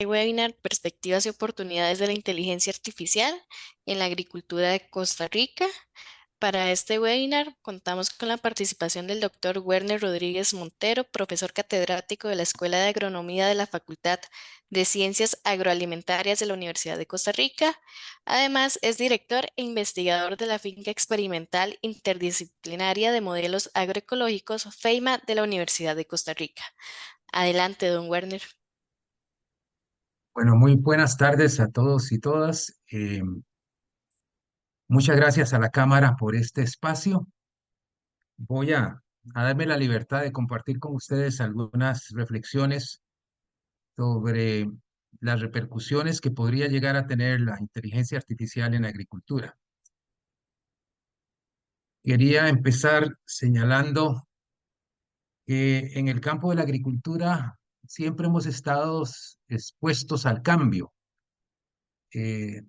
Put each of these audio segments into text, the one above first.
webinar Perspectivas y oportunidades de la inteligencia artificial en la agricultura de Costa Rica. Para este webinar contamos con la participación del doctor Werner Rodríguez Montero, profesor catedrático de la Escuela de Agronomía de la Facultad de Ciencias Agroalimentarias de la Universidad de Costa Rica. Además, es director e investigador de la finca experimental interdisciplinaria de modelos agroecológicos FEIMA de la Universidad de Costa Rica. Adelante, don Werner. Bueno, muy buenas tardes a todos y todas. Muchas gracias a la Cámara por este espacio. Voy a darme la libertad de compartir con ustedes algunas reflexiones sobre las repercusiones que podría llegar a tener la inteligencia artificial en la agricultura. Quería empezar señalando que en el campo de la agricultura siempre hemos estado expuestos al cambio.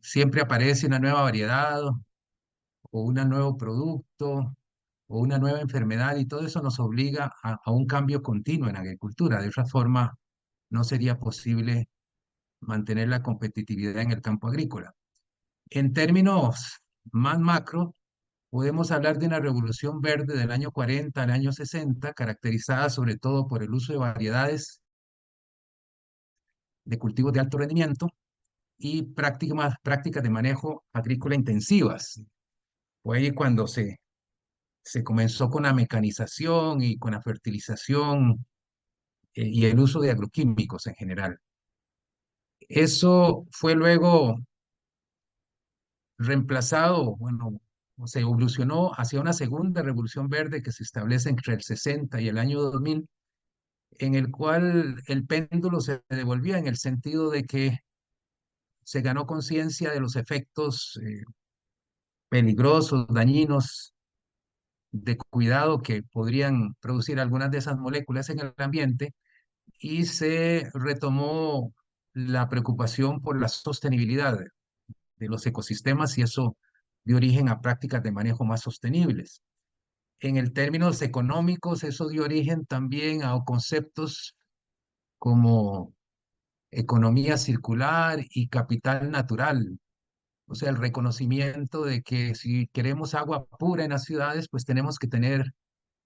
Siempre aparece una nueva variedad o un nuevo producto o una nueva enfermedad y todo eso nos obliga a un cambio continuo en la agricultura. De otra forma, no sería posible mantener la competitividad en el campo agrícola. En términos más macro, podemos hablar de una revolución verde del año 40 al año 60, caracterizada sobre todo por el uso de variedades de cultivos de alto rendimiento y prácticas de manejo agrícola intensivas. Fue ahí cuando se comenzó con la mecanización y con la fertilización y el uso de agroquímicos en general. Eso fue luego reemplazado, bueno, se evolucionó hacia una segunda revolución verde que se establece entre el 60 y el año 2000, en el cual el péndulo se devolvía en el sentido de que se ganó conciencia de los efectos peligrosos, dañinos, de cuidado que podrían producir algunas de esas moléculas en el ambiente y se retomó la preocupación por la sostenibilidad de los ecosistemas y eso dio origen a prácticas de manejo más sostenibles. En el términos económicos, eso dio origen también a conceptos como economía circular y capital natural. O sea, el reconocimiento de que si queremos agua pura en las ciudades, pues tenemos que tener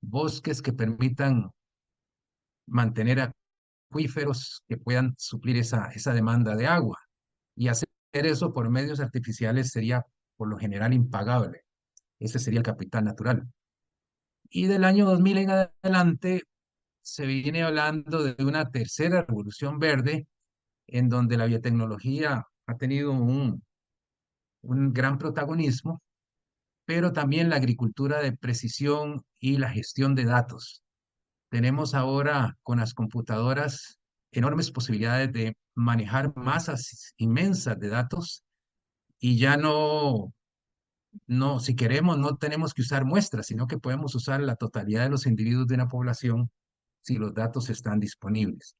bosques que permitan mantener acuíferos que puedan suplir esa demanda de agua. Y hacer eso por medios artificiales sería por lo general impagable. Ese sería el capital natural. Y del año 2000 en adelante se viene hablando de una tercera revolución verde en donde la biotecnología ha tenido un gran protagonismo, pero también la agricultura de precisión y la gestión de datos. Tenemos ahora con las computadoras enormes posibilidades de manejar masas inmensas de datos y ya no, si queremos, no tenemos que usar muestras, sino que podemos usar la totalidad de los individuos de una población si los datos están disponibles.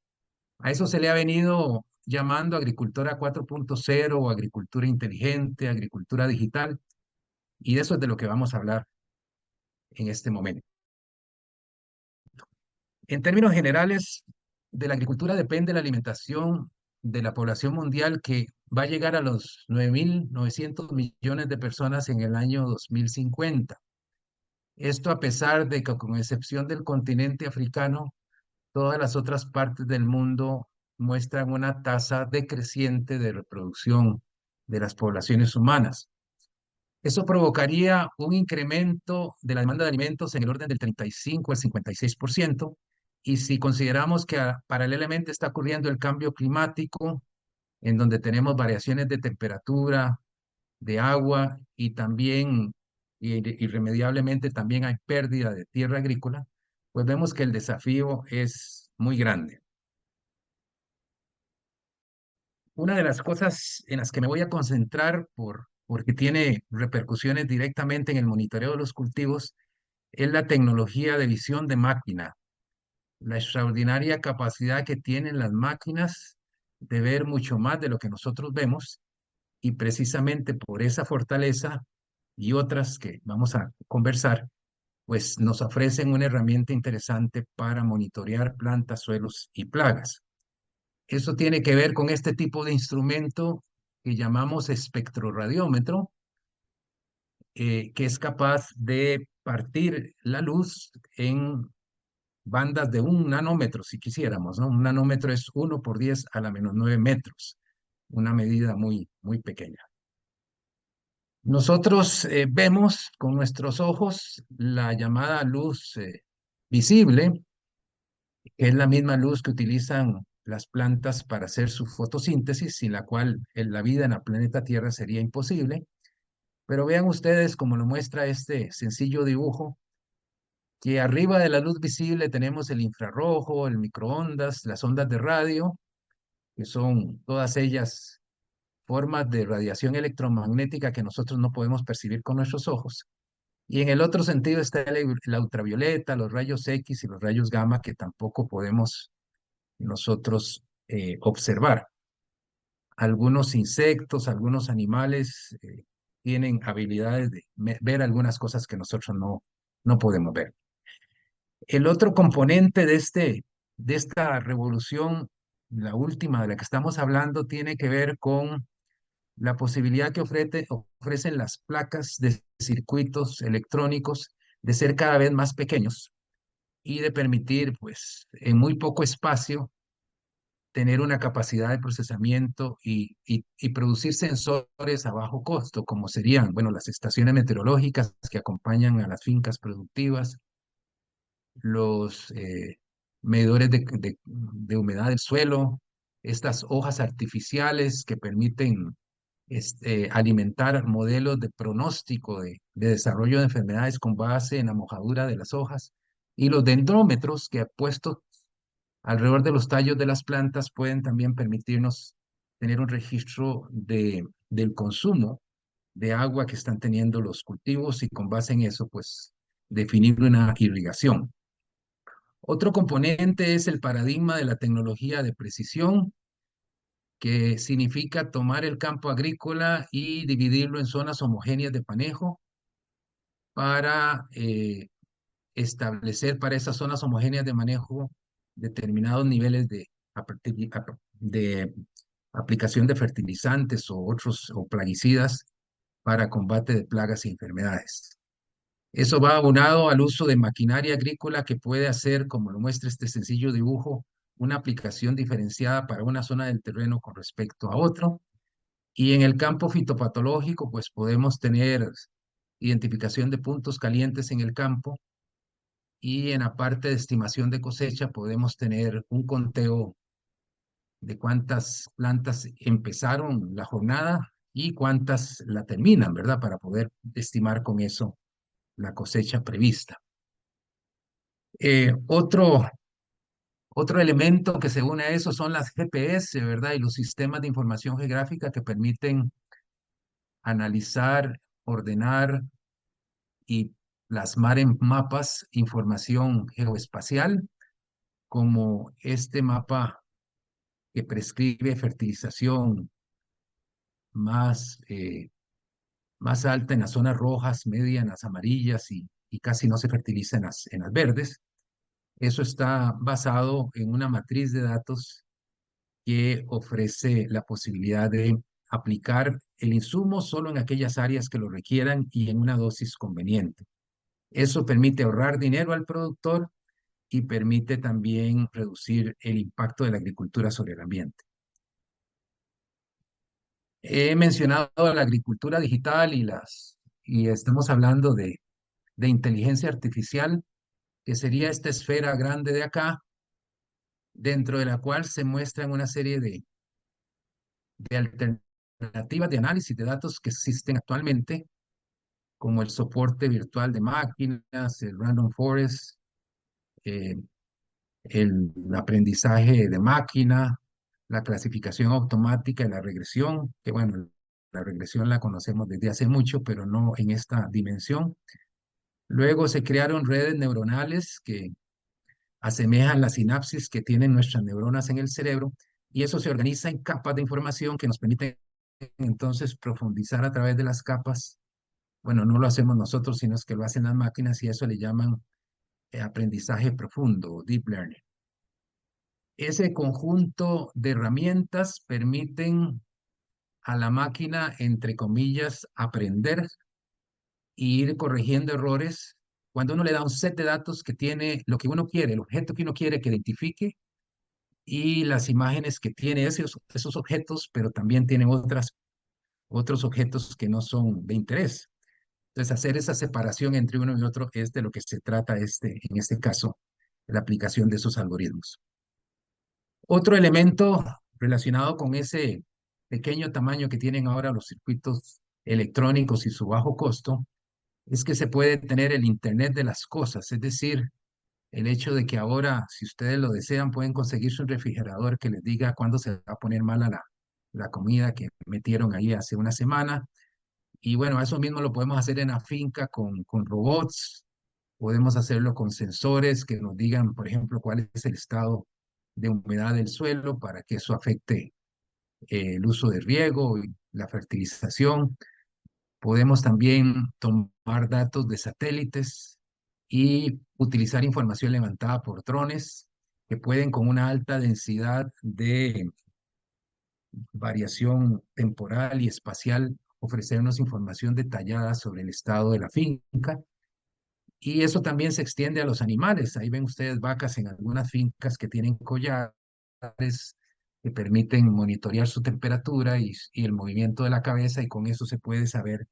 A eso se le ha venido llamando agricultura 4.0 o agricultura inteligente, agricultura digital, y de eso es de lo que vamos a hablar en este momento. En términos generales, de la agricultura depende la alimentación de la población mundial que va a llegar a los 9.900 millones de personas en el año 2050. Esto a pesar de que, con excepción del continente africano, todas las otras partes del mundo muestran una tasa decreciente de reproducción de las poblaciones humanas. Eso provocaría un incremento de la demanda de alimentos en el orden del 35 al 56%. Y si consideramos que paralelamente está ocurriendo el cambio climático, en donde tenemos variaciones de temperatura, de agua y también, irremediablemente, también hay pérdida de tierra agrícola, pues vemos que el desafío es muy grande. Una de las cosas en las que me voy a concentrar porque tiene repercusiones directamente en el monitoreo de los cultivos es la tecnología de visión de máquina, la extraordinaria capacidad que tienen las máquinas de ver mucho más de lo que nosotros vemos y precisamente por esa fortaleza y otras que vamos a conversar, pues nos ofrecen una herramienta interesante para monitorear plantas, suelos y plagas. Eso tiene que ver con este tipo de instrumento que llamamos espectroradiómetro, que es capaz de partir la luz en bandas de 1 nanómetro, si quisiéramos, ¿no? Un nanómetro es 1 por 10⁻⁹ metros, una medida muy, muy pequeña. Nosotros vemos con nuestros ojos la llamada luz visible, que es la misma luz que utilizan las plantas para hacer su fotosíntesis, sin la cual la vida en el planeta Tierra sería imposible. Pero vean ustedes, como lo muestra este sencillo dibujo, que arriba de la luz visible tenemos el infrarrojo, el microondas, las ondas de radio, que son todas ellas formas de radiación electromagnética que nosotros no podemos percibir con nuestros ojos. Y en el otro sentido está la ultravioleta, los rayos X y los rayos gamma que tampoco podemos nosotros observar. Algunos insectos, algunos animales tienen habilidades de ver algunas cosas que nosotros no podemos ver. El otro componente de esta revolución, la última de la que estamos hablando, tiene que ver con la posibilidad que ofrecen las placas de circuitos electrónicos de ser cada vez más pequeños y de permitir, pues, en muy poco espacio, tener una capacidad de procesamiento y producir sensores a bajo costo, como serían, bueno, las estaciones meteorológicas que acompañan a las fincas productivas, los medidores de humedad del suelo, estas hojas artificiales que permiten alimentar modelos de pronóstico de desarrollo de enfermedades con base en la mojadura de las hojas, y los dendrómetros que puestos alrededor de los tallos de las plantas pueden también permitirnos tener un registro del consumo de agua que están teniendo los cultivos y con base en eso, pues, definir una irrigación. Otro componente es el paradigma de la tecnología de precisión, que significa tomar el campo agrícola y dividirlo en zonas homogéneas de manejo para establecer para esas zonas homogéneas de manejo determinados niveles de aplicación de fertilizantes o otros o plaguicidas para combate de plagas y enfermedades. Eso va abonado al uso de maquinaria agrícola que puede hacer, como lo muestra este sencillo dibujo, una aplicación diferenciada para una zona del terreno con respecto a otro. Y en el campo fitopatológico, pues podemos tener identificación de puntos calientes en el campo, y en la parte de estimación de cosecha podemos tener un conteo de cuántas plantas empezaron la jornada y cuántas la terminan, ¿verdad? Para poder estimar con eso la cosecha prevista. Otro elemento que se une a eso son las GPS, ¿verdad? Y los sistemas de información geográfica que permiten analizar, ordenar y plasmar en mapas información geoespacial, como este mapa que prescribe fertilización más, más alta en las zonas rojas, media en las amarillas y casi no se fertiliza en las verdes. Eso está basado en una matriz de datos que ofrece la posibilidad de aplicar el insumo solo en aquellas áreas que lo requieran y en una dosis conveniente. Eso permite ahorrar dinero al productor y permite también reducir el impacto de la agricultura sobre el ambiente. He mencionado la agricultura digital y estamos hablando de inteligencia artificial, que sería esta esfera grande de acá, dentro de la cual se muestran una serie de alternativas de análisis de datos que existen actualmente, como el soporte virtual de máquinas, el random forest, eh, el aprendizaje de máquina, la clasificación automática y la regresión, que bueno, la regresión la conocemos desde hace mucho, pero no en esta dimensión. Luego se crearon redes neuronales que asemejan la sinapsis que tienen nuestras neuronas en el cerebro, y eso se organiza en capas de información que nos permiten entonces profundizar a través de las capas. Bueno, no lo hacemos nosotros, sino es que lo hacen las máquinas, y eso le llaman aprendizaje profundo, deep learning. Ese conjunto de herramientas permiten a la máquina, entre comillas, aprender y ir corrigiendo errores. Cuando uno le da un set de datos que tiene lo que uno quiere, el objeto que uno quiere que identifique y las imágenes que tiene esos objetos, pero también tiene otros objetos que no son de interés. Entonces, hacer esa separación entre uno y otro es de lo que se trata en este caso, la aplicación de esos algoritmos. Otro elemento relacionado con ese pequeño tamaño que tienen ahora los circuitos electrónicos y su bajo costo es que se puede tener el Internet de las cosas, es decir, el hecho de que ahora, si ustedes lo desean, pueden conseguirse un refrigerador que les diga cuándo se va a poner mala la comida que metieron ahí hace una semana. Y bueno, eso mismo lo podemos hacer en la finca con robots, podemos hacerlo con sensores que nos digan, por ejemplo, cuál es el estado de humedad del suelo para que eso afecte el uso de riego y la fertilización. Podemos también tomar datos de satélites y utilizar información levantada por drones que pueden con una alta densidad de variación temporal y espacial ofrecernos información detallada sobre el estado de la finca. Y eso también se extiende a los animales. Ahí ven ustedes vacas en algunas fincas que tienen collares que permiten monitorear su temperatura y el movimiento de la cabeza y con eso se puede saber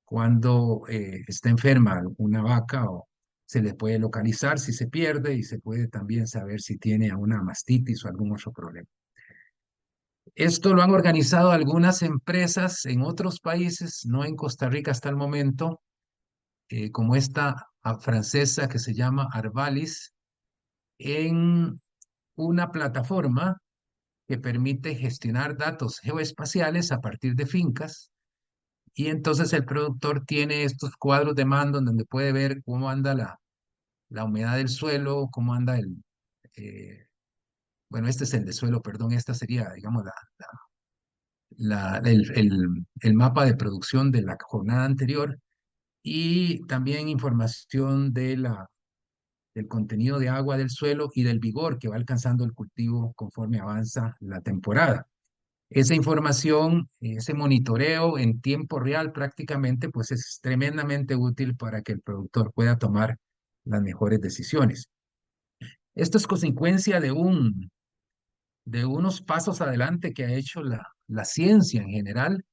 cuando está enferma una vaca o se le puede localizar si se pierde y se puede también saber si tiene una mastitis o algún otro problema. Esto lo han organizado algunas empresas en otros países, no en Costa Rica hasta el momento, como esta francesa que se llama Arvalis, en una plataforma que permite gestionar datos geoespaciales a partir de fincas. Y entonces el productor tiene estos cuadros de mando en donde puede ver cómo anda la humedad del suelo, cómo anda bueno, este es el de suelo, perdón, esta sería, digamos, el mapa de producción de la jornada anterior y también información del contenido de agua del suelo y del vigor que va alcanzando el cultivo conforme avanza la temporada. Esa información, ese monitoreo en tiempo real prácticamente, pues es tremendamente útil para que el productor pueda tomar las mejores decisiones. Esto es consecuencia de unos pasos adelante que ha hecho la ciencia en general.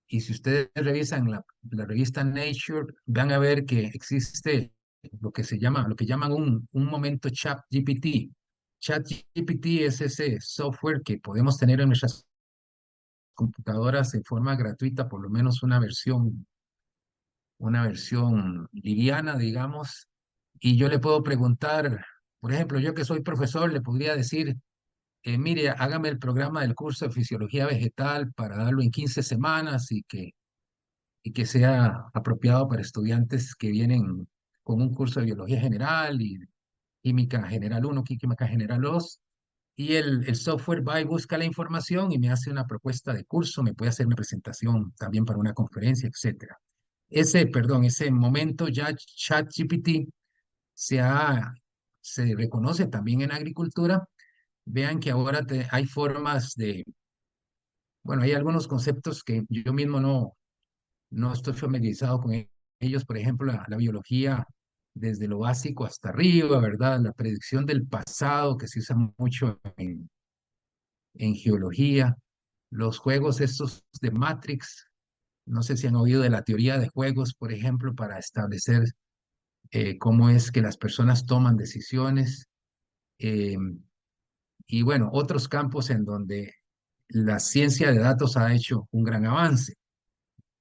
Y si ustedes revisan la revista Nature, van a ver que existe lo que llaman un momento ChatGPT. ChatGPT es ese software que podemos tener en nuestras computadoras de forma gratuita, por lo menos una versión liviana, digamos, y yo le puedo preguntar, por ejemplo, yo que soy profesor, le podría decir, mire, hágame el programa del curso de fisiología vegetal para darlo en 15 semanas y que sea apropiado para estudiantes que vienen con un curso de biología general y química general uno química general 2 y el software va y busca la información y me hace una propuesta de curso, me puede hacer una presentación también para una conferencia, etcétera. Ese momento ya ChatGPT se, ha, se reconoce también en agricultura. Vean que ahora hay formas bueno, hay algunos conceptos que yo mismo no estoy familiarizado con ellos, por ejemplo, la biología desde lo básico hasta arriba, ¿verdad? La predicción del pasado que se usa mucho en geología, los juegos estos de Matrix, no sé si han oído de la teoría de juegos, por ejemplo, para establecer cómo es que las personas toman decisiones, eh, y bueno, otros campos en donde la ciencia de datos ha hecho un gran avance.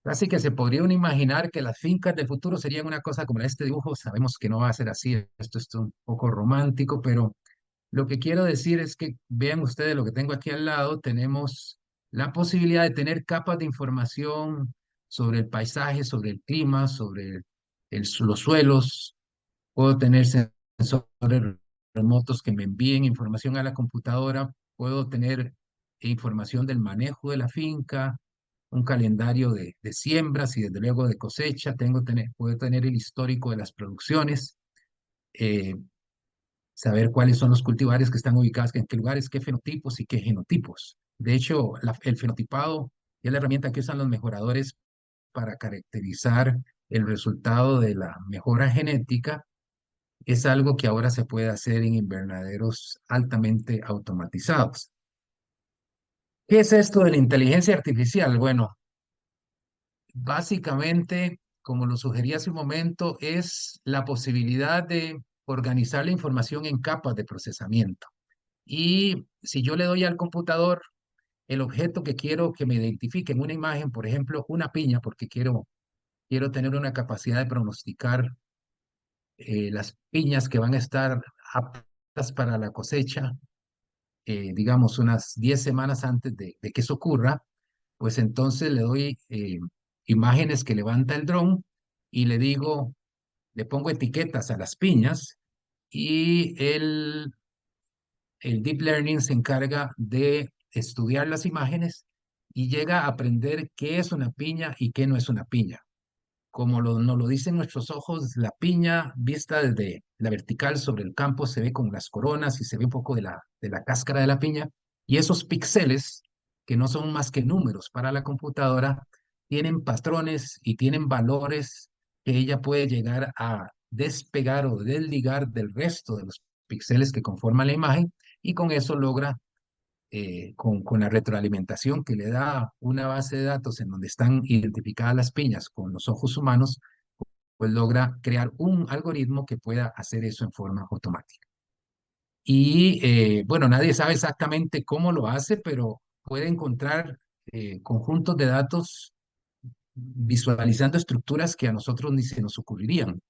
Así que se podría uno imaginar que las fincas del futuro serían una cosa como este dibujo. Sabemos que no va a ser así, esto es un poco romántico, pero lo que quiero decir es que vean ustedes lo que tengo aquí al lado. Tenemos la posibilidad de tener capas de información sobre el paisaje, sobre el clima, sobre los suelos. Puedo tener sensores remotos que me envíen información a la computadora. Puedo tener información del manejo de la finca, un calendario de siembras y desde luego de cosecha. Puedo tener el histórico de las producciones. eh, saber cuáles son los cultivares que están ubicados en qué lugares, qué fenotipos y qué genotipos. De hecho, el fenotipado es la herramienta que usan los mejoradores para caracterizar el resultado de la mejora genética. Es algo que ahora se puede hacer en invernaderos altamente automatizados. ¿Qué es esto de la inteligencia artificial? Bueno, básicamente, como lo sugerí hace un momento, es la posibilidad de organizar la información en capas de procesamiento. Y si yo le doy al computador el objeto que quiero que me identifique en una imagen, por ejemplo, una piña, porque quiero tener una capacidad de pronosticar las piñas que van a estar aptas para la cosecha, digamos, unas 10 semanas antes de que eso ocurra, pues entonces le doy imágenes que levanta el dron y le digo, le pongo etiquetas a las piñas y el Deep Learning se encarga de estudiar las imágenes y llega a aprender qué es una piña y qué no es una piña. Como nos lo dicen nuestros ojos, la piña vista desde la vertical sobre el campo se ve con las coronas y se ve un poco de la cáscara de la piña. Y esos píxeles, que no son más que números para la computadora, tienen patrones y tienen valores que ella puede llegar a despegar o desligar del resto de los píxeles que conforman la imagen y con eso logra con la retroalimentación que le da una base de datos en donde están identificadas las piñas con los ojos humanos, pues logra crear un algoritmo que pueda hacer eso en forma automática. Y bueno, nadie sabe exactamente cómo lo hace, pero puede encontrar conjuntos de datos visualizando estructuras que a nosotros ni se nos ocurrirían.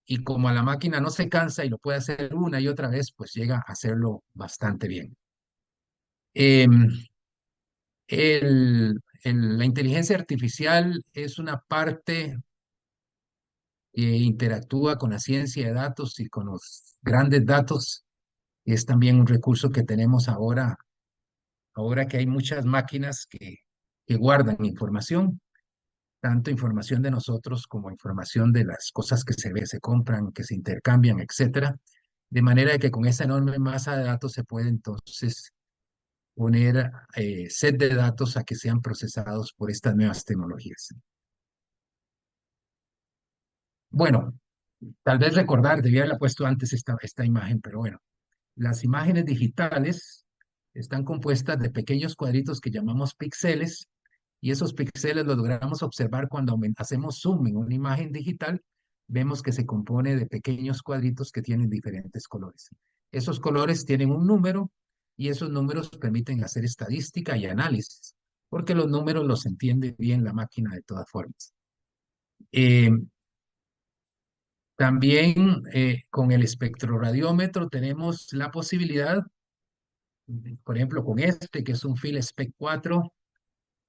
Y como a la máquina no se cansa y lo puede hacer una y otra vez, pues llega a hacerlo bastante bien. Em, la inteligencia artificial es una parte que interactúa con la ciencia de datos y con los grandes datos. Es también un recurso que tenemos ahora que hay muchas máquinas que guardan información, tanto información de nosotros como información de las cosas que se ve, se compran, que se intercambian, etcétera. De manera que con esa enorme masa de datos se puede entonces poner set de datos a que sean procesados por estas nuevas tecnologías. Bueno, tal vez recordar, debía haberla puesto antes esta imagen, pero bueno, las imágenes digitales están compuestas de pequeños cuadritos que llamamos píxeles y esos píxeles los logramos observar cuando hacemos zoom en una imagen digital, vemos que se compone de pequeños cuadritos que tienen diferentes colores. Esos colores tienen un número y esos números permiten hacer estadística y análisis, porque los números los entiende bien la máquina de todas formas. Eh, También con el espectroradiómetro tenemos la posibilidad, por ejemplo, con este, que es un PhilSpec 4,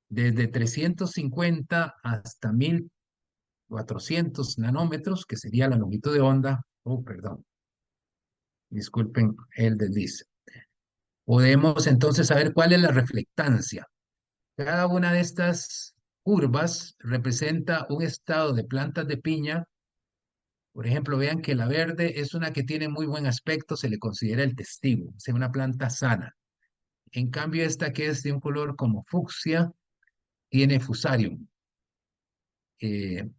desde 350 hasta 1400 nanómetros, que sería la longitud de onda. Oh, perdón, disculpen el desliz. Podemos entonces saber cuál es la reflectancia. Cada una de estas curvas representa un estado de plantas de piña. Por ejemplo, vean que la verde es una que tiene muy buen aspecto, se le considera el testigo, es una planta sana. En cambio, esta que es de un color como fucsia, tiene fusarium, eh,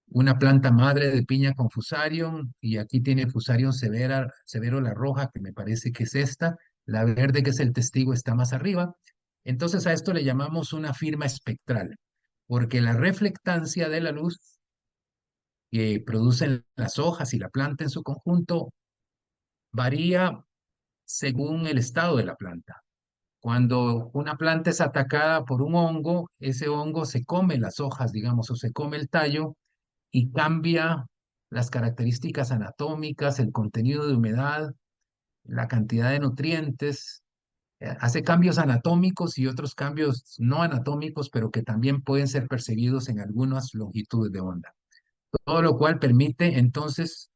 una planta madre de piña con fusarium, y aquí tiene fusarium severo la roja, que me parece que es esta, la verde que es el testigo está más arriba. Entonces a esto le llamamos una firma espectral, porque la reflectancia de la luz que producen las hojas y la planta en su conjunto varía según el estado de la planta. Cuando una planta es atacada por un hongo, ese hongo se come las hojas, digamos, o se come el tallo y cambia las características anatómicas, el contenido de humedad, la cantidad de nutrientes, hace cambios anatómicos y otros cambios no anatómicos, pero que también pueden ser percibidos en algunas longitudes de onda. Todo lo cual permite entonces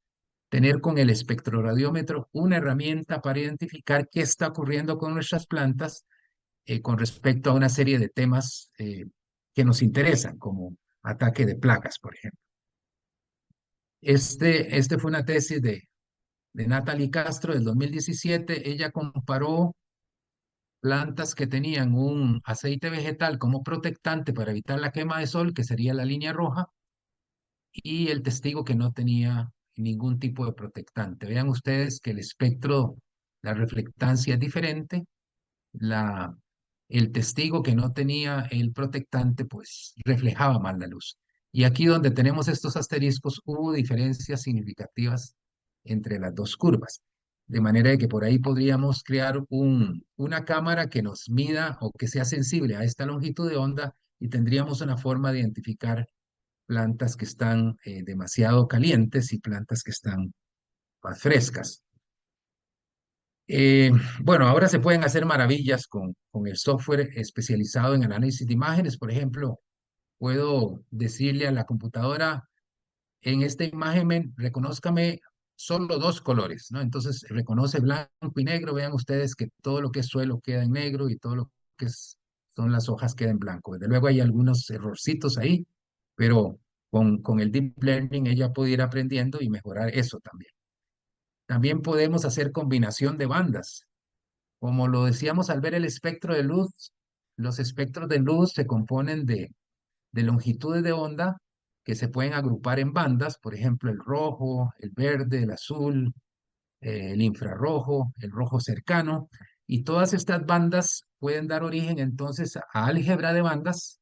tener con el espectroradiómetro una herramienta para identificar qué está ocurriendo con nuestras plantas con respecto a una serie de temas que nos interesan, como ataque de plagas, por ejemplo. Este fue una tesis de Natalie Castro del 2017. Ella comparó plantas que tenían un aceite vegetal como protectante para evitar la quema de sol, que sería la línea roja, y el testigo que no tenía ningún tipo de protectante. Vean ustedes que el espectro, la reflectancia es diferente. La, el testigo que no tenía el protectante, pues reflejaba mal la luz. Y aquí donde tenemos estos asteriscos, hubo diferencias significativas entre las dos curvas. De manera de que por ahí podríamos crear una cámara que nos mida o que sea sensible a esta longitud de onda y tendríamos una forma de identificar plantas que están demasiado calientes y plantas que están más frescas. Eh, bueno, ahora se pueden hacer maravillas con el software especializado en análisis de imágenes. Por ejemplo, puedo decirle a la computadora, en esta imagen reconózcame solo dos colores, ¿no? Entonces reconoce blanco y negro. Vean ustedes que todo lo que es suelo queda en negro y todo lo que son las hojas queda en blanco. Desde luego hay algunos errorcitos ahí, pero con el Deep Learning ella puede ir aprendiendo y mejorar eso también. También podemos hacer combinación de bandas. Como lo decíamos al ver el espectro de luz, los espectros de luz se componen de longitudes de onda que se pueden agrupar en bandas, por ejemplo, el rojo, el verde, el azul, el infrarrojo, el rojo cercano, y todas estas bandas pueden dar origen entonces a álgebra de bandas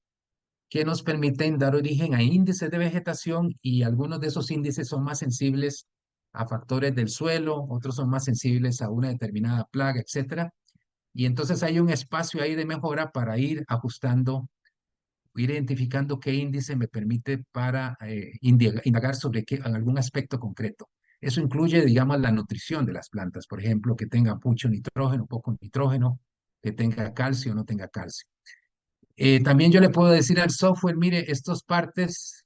que nos permiten dar origen a índices de vegetación y algunos de esos índices son más sensibles a factores del suelo, otros son más sensibles a una determinada plaga, etcétera. Y entonces hay un espacio ahí de mejora para ir ajustando, ir identificando qué índice me permite para indagar sobre qué, en algún aspecto concreto. Eso incluye, digamos, la nutrición de las plantas, por ejemplo, que tenga mucho nitrógeno, poco nitrógeno, que tenga calcio o no tenga calcio. También yo le puedo decir al software, mire, estos partes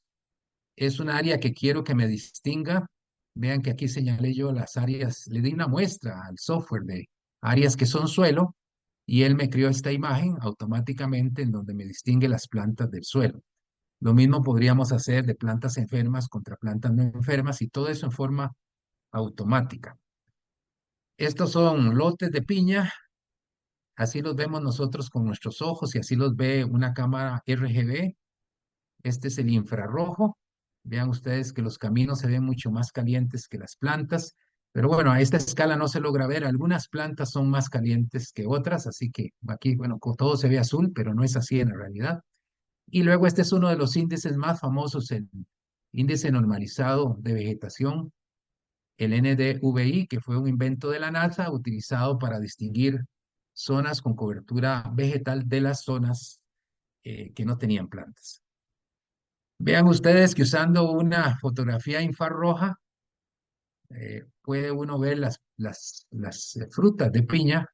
es un área que quiero que me distinga. Vean que aquí señalé yo las áreas, le di una muestra al software de áreas que son suelo y él me creó esta imagen automáticamente en donde me distingue las plantas del suelo. Lo mismo podríamos hacer de plantas enfermas contra plantas no enfermas y todo eso en forma automática. Estos son lotes de piña, así los vemos nosotros con nuestros ojos y así los ve una cámara RGB. Este es el infrarrojo. Vean ustedes que los caminos se ven mucho más calientes que las plantas, pero bueno, a esta escala no se logra ver. Algunas plantas son más calientes que otras, así que aquí, bueno, todo se ve azul, pero no es así en la realidad. Y luego este es uno de los índices más famosos, el índice normalizado de vegetación, el NDVI, que fue un invento de la NASA utilizado para distinguir zonas con cobertura vegetal de las zonas que no tenían plantas. Vean ustedes que usando una fotografía infrarroja puede uno ver las frutas de piña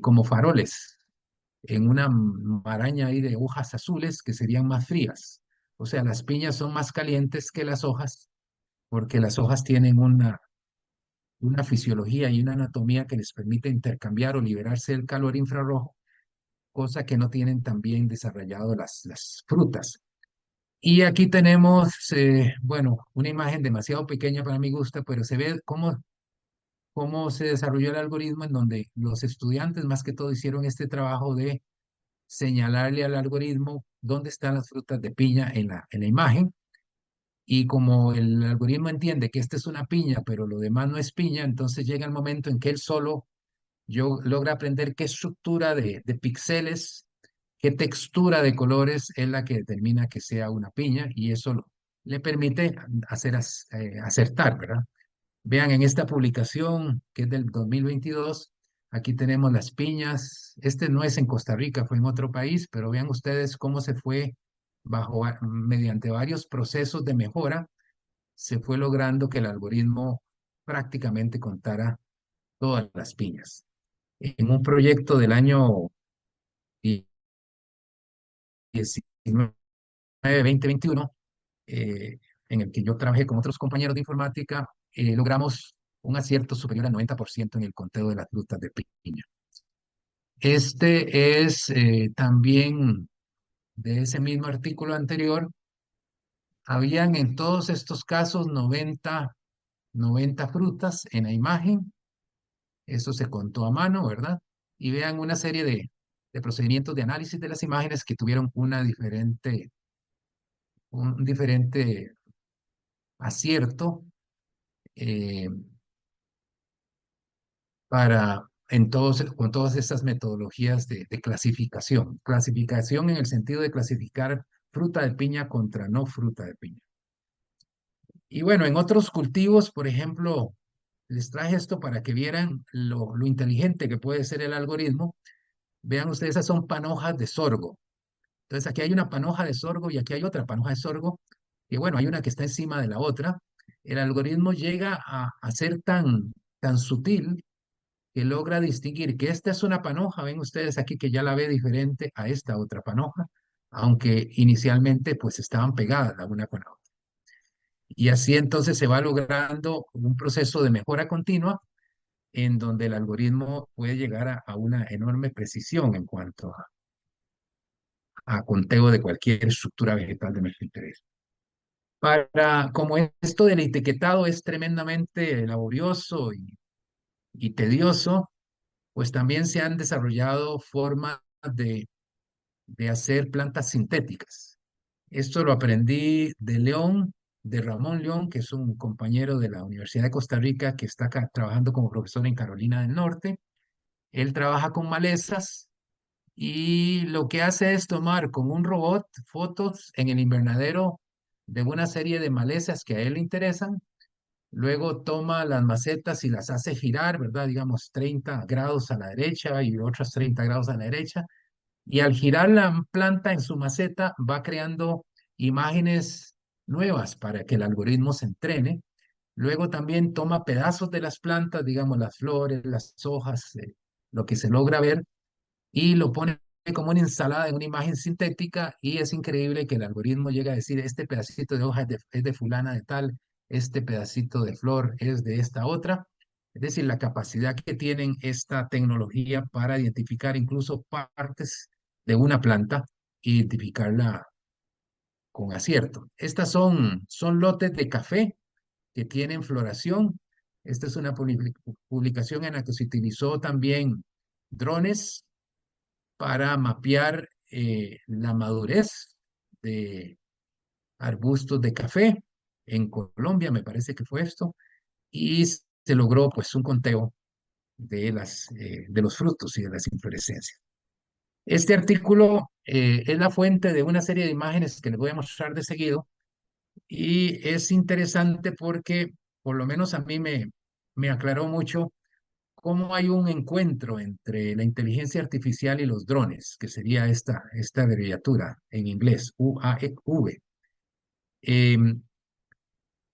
como faroles en una maraña ahí de hojas azules que serían más frías. O sea, las piñas son más calientes que las hojas porque las hojas tienen una fisiología y una anatomía que les permite intercambiar o liberarse del calor infrarrojo, cosa que no tienen tan bien desarrollado las frutas. Y aquí tenemos, bueno, una imagen demasiado pequeña para mi gusto, pero se ve cómo se desarrolló el algoritmo en donde los estudiantes más que todo hicieron este trabajo de señalarle al algoritmo dónde están las frutas de piña en la imagen. Y como el algoritmo entiende que esta es una piña, pero lo demás no es piña, entonces llega el momento en que él solo logra aprender qué estructura de píxeles, qué textura de colores es la que determina que sea una piña y eso le permite acertar, ¿verdad? Vean en esta publicación que es del 2022, aquí tenemos las piñas. Este no es en Costa Rica, fue en otro país, pero vean ustedes cómo se fue mediante varios procesos de mejora, se fue logrando que el algoritmo prácticamente contara todas las piñas. En un proyecto del año 19, 2021, en el que yo trabajé con otros compañeros de informática, logramos un acierto superior al 90% en el conteo de las frutas de piña. Este es también de ese mismo artículo anterior. Habían en todos estos casos 90 90 frutas en la imagen. Eso se contó a mano, ¿verdad? Y vean una serie de procedimientos de análisis de las imágenes que tuvieron un diferente acierto eh, con todas estas metodologías de clasificación. Clasificación en el sentido de clasificar fruta de piña contra no fruta de piña. Y bueno, en otros cultivos, por ejemplo, les traje esto para que vieran lo inteligente que puede ser el algoritmo. Vean ustedes, esas son panojas de sorgo. Entonces aquí hay una panoja de sorgo y aquí hay otra panoja de sorgo. Y bueno, hay una que está encima de la otra. El algoritmo llega a ser tan sutil que logra distinguir que esta es una panoja. Ven ustedes aquí que ya la ve diferente a esta otra panoja, aunque inicialmente pues estaban pegadas la una con la otra. Y así entonces se va logrando un proceso de mejora continua en donde el algoritmo puede llegar a una enorme precisión en cuanto a conteo de cualquier estructura vegetal de nuestro interés. Como esto del etiquetado es tremendamente laborioso y tedioso, pues también se han desarrollado formas de hacer plantas sintéticas. Esto lo aprendí de León, de Ramón León, que es un compañero de la Universidad de Costa Rica que está acá trabajando como profesor en Carolina del Norte. Él trabaja con malezas y lo que hace es tomar con un robot fotos en el invernadero de una serie de malezas que a él le interesan. Luego toma las macetas y las hace girar, ¿verdad? Digamos 30 grados a la derecha y otros 30 grados a la derecha. Y al girar la planta en su maceta va creando imágenes nuevas para que el algoritmo se entrene. Luego también toma pedazos de las plantas, digamos las flores, las hojas, lo que se logra ver, y lo pone como una ensalada en una imagen sintética y es increíble que el algoritmo llega a decir, este pedacito de hoja es de fulana de tal, este pedacito de flor es de esta otra. Es decir, la capacidad que tienen esta tecnología para identificar incluso partes de una planta, identificarla con acierto. Estas son lotes de café que tienen floración. Esta es una publicación en la que se utilizó también drones para mapear la madurez de arbustos de café en Colombia, me parece que fue esto, y se logró pues un conteo de los frutos y de las inflorescencias. Este artículo es la fuente de una serie de imágenes que les voy a mostrar de seguido y es interesante porque por lo menos a mí me aclaró mucho cómo hay un encuentro entre la inteligencia artificial y los drones, que sería esta abreviatura en inglés, UAV. Em,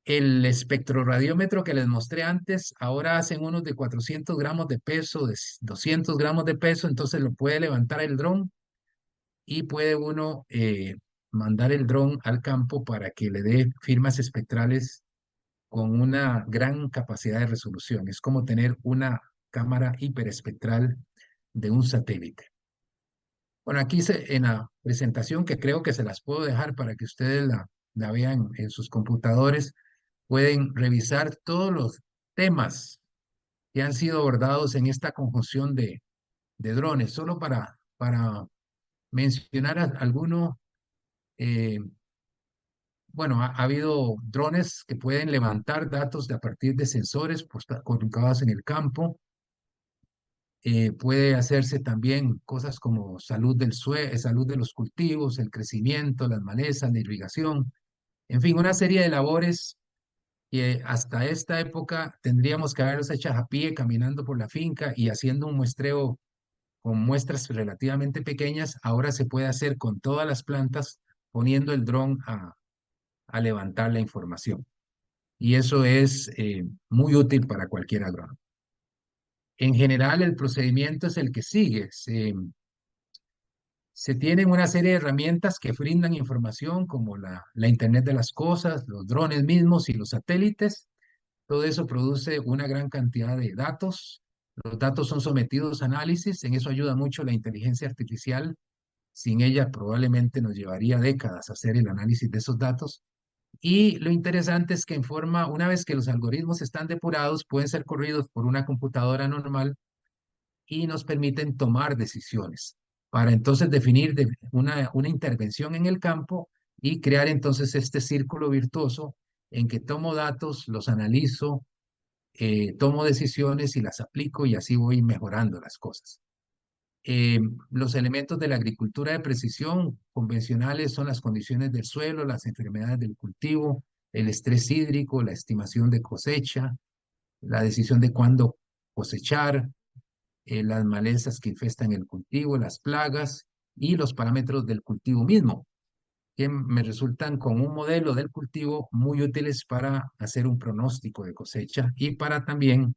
el espectroradiómetro que les mostré antes, ahora hacen unos de 400 gramos de peso, de 200 gramos de peso, entonces lo puede levantar el dron y puede uno mandar el dron al campo para que le dé firmas espectrales con una gran capacidad de resolución. Es como tener una cámara hiperespectral de un satélite. Bueno, aquí en la presentación, que creo que se las puedo dejar para que ustedes la vean en sus computadores, pueden revisar todos los temas que han sido abordados en esta conjunción de drones. Solo para mencionar alguno, eh, bueno, ha habido drones que pueden levantar datos a partir de sensores colocados en el campo. Puede hacerse también cosas como salud del suelo, salud de los cultivos, el crecimiento, las malezas, la irrigación, en fin, una serie de labores que hasta esta época tendríamos que haberlos hecho a pie, caminando por la finca y haciendo un muestreo con muestras relativamente pequeñas. Ahora se puede hacer con todas las plantas poniendo el dron a levantar la información. Y eso es muy útil para cualquier agrónomo. En general, el procedimiento es el que sigue. Se tienen una serie de herramientas que brindan información como la Internet de las cosas, los drones mismos y los satélites. Todo eso produce una gran cantidad de datos. Los datos son sometidos a análisis. En eso ayuda mucho la inteligencia artificial. Sin ella probablemente nos llevaría décadas hacer el análisis de esos datos. Y lo interesante es que una vez que los algoritmos están depurados, pueden ser corridos por una computadora normal y nos permiten tomar decisiones para entonces definir una intervención en el campo y crear entonces este círculo virtuoso en que tomo datos, los analizo, tomo decisiones y las aplico y así voy mejorando las cosas. Los elementos de la agricultura de precisión convencionales son las condiciones del suelo, las enfermedades del cultivo, el estrés hídrico, la estimación de cosecha, la decisión de cuándo cosechar, las malezas que infestan el cultivo, las plagas y los parámetros del cultivo mismo, que me resultan con un modelo del cultivo muy útiles para hacer un pronóstico de cosecha y para también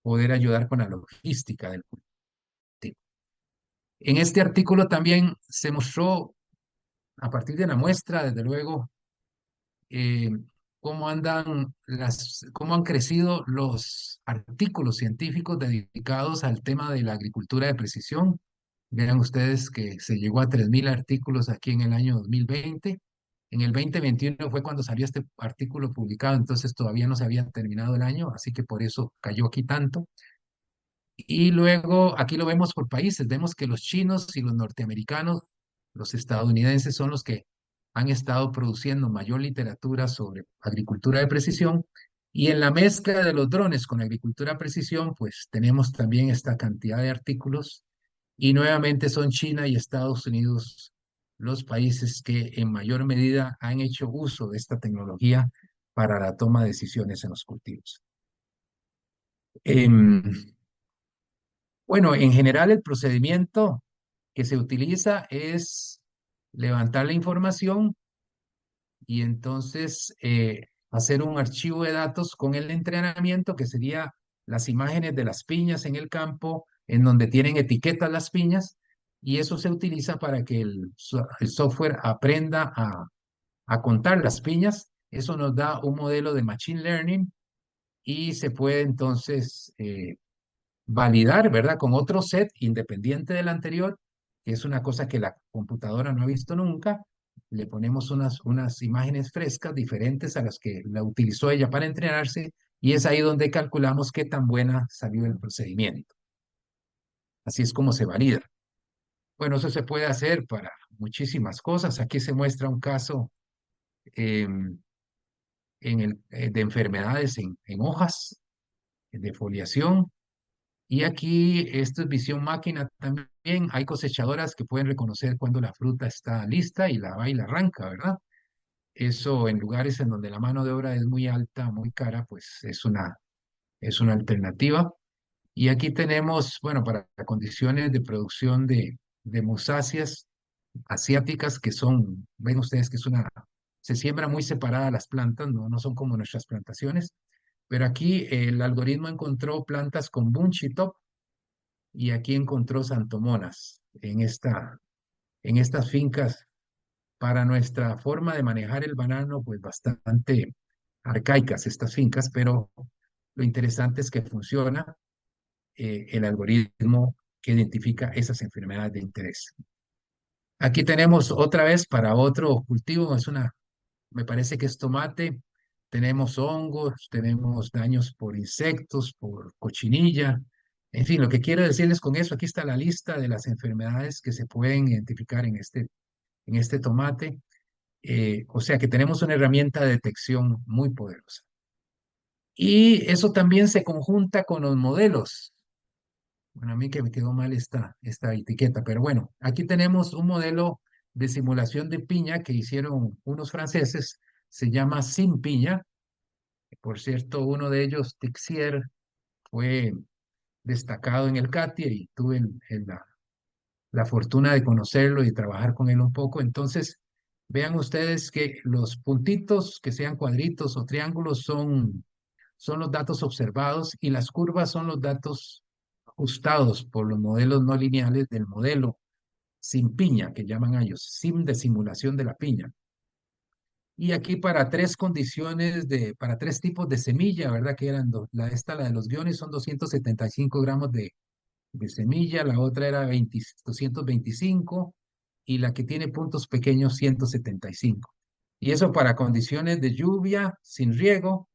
poder ayudar con la logística del cultivo. En este artículo también se mostró, a partir de la muestra, desde luego, eh, cómo han crecido los artículos científicos dedicados al tema de la agricultura de precisión. Vean ustedes que se llegó a 3.000 artículos aquí en el año 2020. En el 2021 fue cuando salió este artículo publicado, entonces todavía no se había terminado el año, así que por eso cayó aquí tanto. Y luego aquí lo vemos por países. Vemos que los chinos y los norteamericanos, los estadounidenses son los que han estado produciendo mayor literatura sobre agricultura de precisión. Y en la mezcla de los drones con agricultura de precisión, pues tenemos también esta cantidad de artículos. Y nuevamente son China y Estados Unidos los países que en mayor medida han hecho uso de esta tecnología para la toma de decisiones en los cultivos. Em, Bueno, en general el procedimiento que se utiliza es levantar la información y entonces hacer un archivo de datos con el entrenamiento, que sería las imágenes de las piñas en el campo, en donde tienen etiquetas las piñas, y eso se utiliza para que el software aprenda a contar las piñas. Eso nos da un modelo de machine learning y se puede entonces validar, ¿verdad? Con otro set independiente del anterior, que es una cosa que la computadora no ha visto nunca. Le ponemos unas imágenes frescas diferentes a las que la utilizó ella para entrenarse y es ahí donde calculamos qué tan buena salió el procedimiento. Así es como se valida. Bueno, eso se puede hacer para muchísimas cosas. Aquí se muestra un caso em, de enfermedades en hojas, de foliación. Y aquí, esto es visión máquina también. Hay cosechadoras que pueden reconocer cuando la fruta está lista y la va y la arranca, ¿verdad? Eso en lugares en donde la mano de obra es muy alta, muy cara, pues es una alternativa. Y aquí tenemos, bueno, para condiciones de producción de musáceas asiáticas que son, ven ustedes que se siembra muy separada las plantas, no son como nuestras plantaciones, pero aquí el algoritmo encontró plantas con bunch top y aquí encontró santomonas en estas fincas. Para nuestra forma de manejar el banano, pues bastante arcaicas estas fincas, pero lo interesante es que funciona el algoritmo que identifica esas enfermedades de interés. Aquí tenemos otra vez para otro cultivo, me parece que es tomate. Tenemos hongos, tenemos daños por insectos, por cochinilla. En fin, lo que quiero decirles con eso, aquí está la lista de las enfermedades que se pueden identificar en este tomate. O sea que tenemos una herramienta de detección muy poderosa. Y eso también se conjunta con los modelos. Bueno, a mí que me quedó mal esta etiqueta, pero bueno, aquí tenemos un modelo de simulación de piña que hicieron unos franceses, se llama Sin Piña. Por cierto, uno de ellos, Tixier, fue destacado en el CATIE y tuve la fortuna de conocerlo y trabajar con él un poco. Entonces, vean ustedes que los puntitos, que sean cuadritos o triángulos, son los datos observados y las curvas son los datos ajustados por los modelos no lineales del modelo sin piña, que llaman ellos, sim de simulación de la piña. Y aquí para para tres tipos de semilla, ¿verdad? Que eran la de los guiones son 275 gramos de semilla, la otra era 225 y la que tiene puntos pequeños 175. Y eso para condiciones de lluvia, sin riego,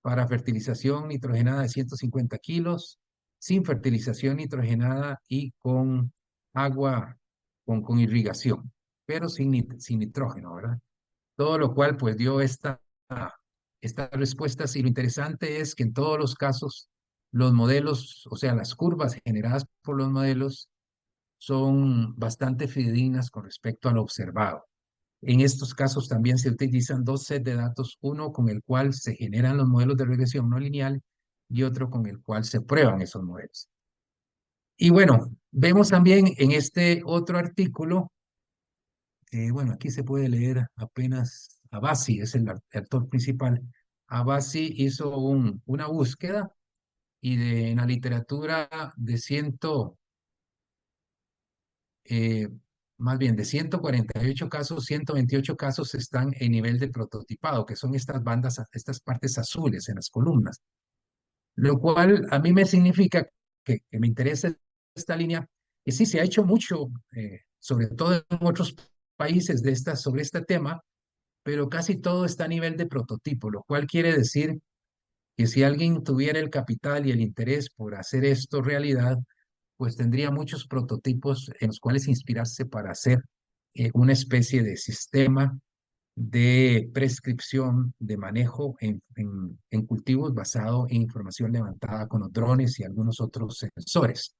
para fertilización nitrogenada de 150 kilos, sin fertilización nitrogenada y con agua, con irrigación, pero sin nitrógeno, ¿verdad? Todo lo cual pues dio estas respuestas y lo interesante es que en todos los casos los modelos, o sea, las curvas generadas por los modelos son bastante fidedignas con respecto a lo observado. En estos casos también se utilizan dos sets de datos, uno con el cual se generan los modelos de regresión no lineal y otro con el cual se prueban esos modelos. Y bueno, vemos también en este otro artículo, bueno, aquí se puede leer apenas, Abbasi es el autor principal. Abbasi hizo una búsqueda y en la literatura de eh, más bien de 148 casos, 128 casos están en nivel de prototipado, que son estas bandas, estas partes azules en las columnas, lo cual a mí me significa que me interesa esta línea, que sí se ha hecho mucho, sobre todo en otros países sobre este tema, pero casi todo está a nivel de prototipo, lo cual quiere decir que si alguien tuviera el capital y el interés por hacer esto realidad, pues tendría muchos prototipos en los cuales inspirarse para hacer una especie de sistema de prescripción de manejo en cultivos basado en información levantada con los drones y algunos otros sensores.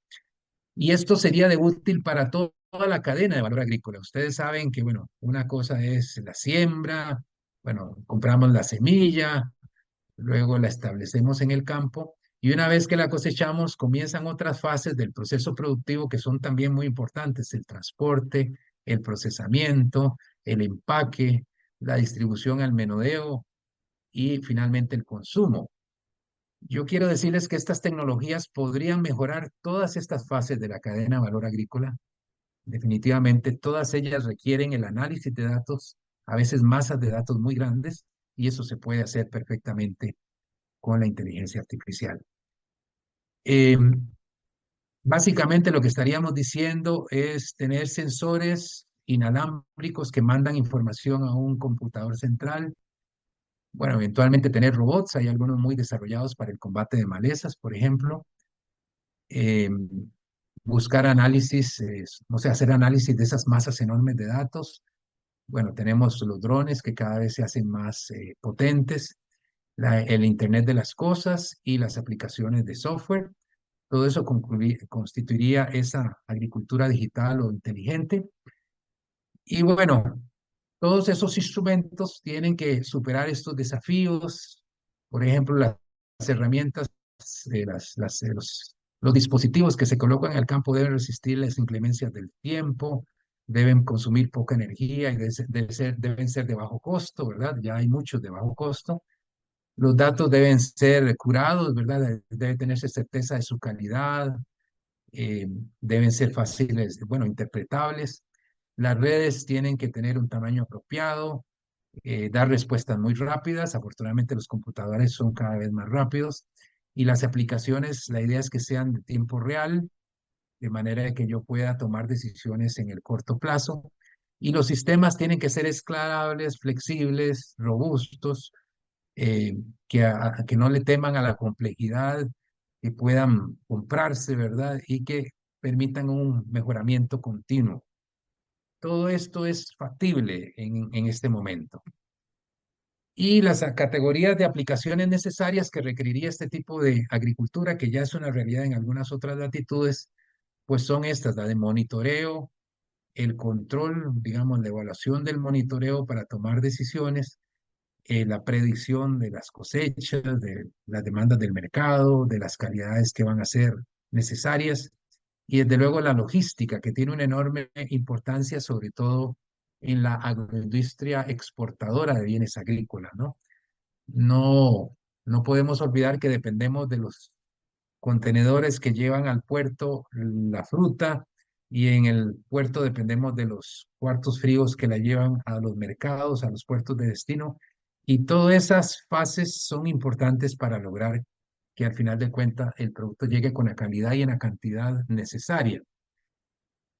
Y esto sería de útil para toda la cadena de valor agrícola. Ustedes saben que, bueno, una cosa es la siembra, bueno, compramos la semilla, luego la establecemos en el campo y una vez que la cosechamos comienzan otras fases del proceso productivo que son también muy importantes, el transporte, el procesamiento, el empaque, la distribución al menudeo y finalmente el consumo. Yo quiero decirles que estas tecnologías podrían mejorar todas estas fases de la cadena de valor agrícola. Definitivamente todas ellas requieren el análisis de datos, a veces masas de datos muy grandes, y eso se puede hacer perfectamente con la inteligencia artificial. Eh, Básicamente lo que estaríamos diciendo es tener sensores inalámbricos que mandan información a un computador central. Bueno, eventualmente tener robots, hay algunos muy desarrollados para el combate de malezas, por ejemplo. Eh, Buscar análisis, o sea, hacer análisis de esas masas enormes de datos. Bueno, tenemos los drones que cada vez se hacen más potentes, el Internet de las cosas y las aplicaciones de software. Todo eso constituiría esa agricultura digital o inteligente. Y bueno, todos esos instrumentos tienen que superar estos desafíos. Por ejemplo, las herramientas, los dispositivos que se colocan en el campo deben resistir las inclemencias del tiempo, deben consumir poca energía y deben ser de bajo costo, ¿verdad? Ya hay muchos de bajo costo. Los datos deben ser curados, ¿verdad? Debe tenerse certeza de su calidad, eh, deben ser fáciles, bueno, interpretables. Las redes tienen que tener un tamaño apropiado, dar respuestas muy rápidas. Afortunadamente los computadores son cada vez más rápidos y las aplicaciones, la idea es que sean de tiempo real, de manera de que yo pueda tomar decisiones en el corto plazo. Y los sistemas tienen que ser escalables, flexibles, robustos, eh, que no le teman a la complejidad, que puedan comprarse, ¿verdad? Y que permitan un mejoramiento continuo. Todo esto es factible en este momento. Y las categorías de aplicaciones necesarias que requeriría este tipo de agricultura, que ya es una realidad en algunas otras latitudes, pues son estas, la de monitoreo, el control, digamos, la evaluación del monitoreo para tomar decisiones, la predicción de las cosechas, de las demandas del mercado, de las calidades que van a ser necesarias y desde luego la logística, que tiene una enorme importancia, sobre todo en la agroindustria exportadora de bienes agrícolas, ¿no? No, no podemos olvidar que dependemos de los contenedores que llevan al puerto la fruta y en el puerto dependemos de los cuartos fríos que la llevan a los mercados, a los puertos de destino. Y todas esas fases son importantes para lograr que al final de cuentas el producto llegue con la calidad y en la cantidad necesaria.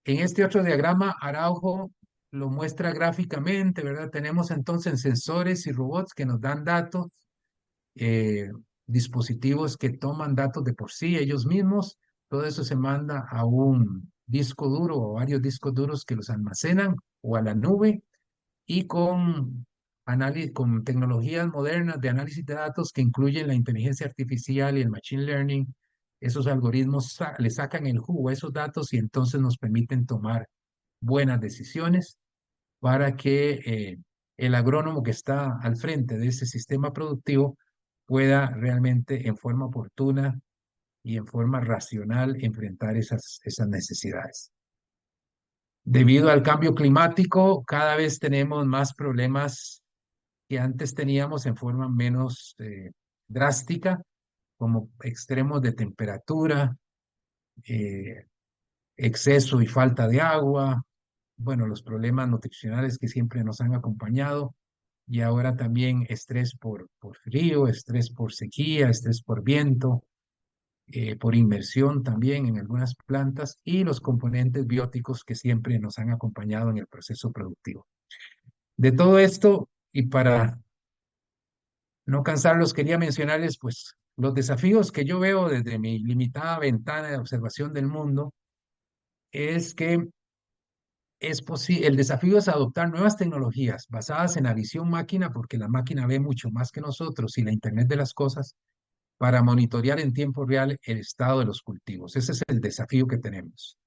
En este otro diagrama, Araujo lo muestra gráficamente, ¿verdad? Tenemos entonces sensores y robots que nos dan datos, eh, dispositivos que toman datos de por sí ellos mismos. Todo eso se manda a un disco duro o varios discos duros que los almacenan o a la nube y con tecnologías modernas de análisis de datos que incluyen la inteligencia artificial y el machine learning. Esos algoritmos le sacan el jugo a esos datos y entonces nos permiten tomar buenas decisiones para que el agrónomo que está al frente de ese sistema productivo pueda realmente en forma oportuna y en forma racional enfrentar esas necesidades. Debido al cambio climático, cada vez tenemos más problemas que antes teníamos en forma menos drástica, como extremos de temperatura, eh, exceso y falta de agua, bueno, los problemas nutricionales que siempre nos han acompañado y ahora también estrés por frío, estrés por sequía, estrés por viento, por inmersión también en algunas plantas y los componentes bióticos que siempre nos han acompañado en el proceso productivo. De todo esto, y para no cansarlos, quería mencionarles pues los desafíos que yo veo desde mi limitada ventana de observación del mundo, es que el desafío es adoptar nuevas tecnologías basadas en la visión máquina, porque la máquina ve mucho más que nosotros y la Internet de las cosas, para monitorear en tiempo real el estado de los cultivos. Ese es el desafío que tenemos.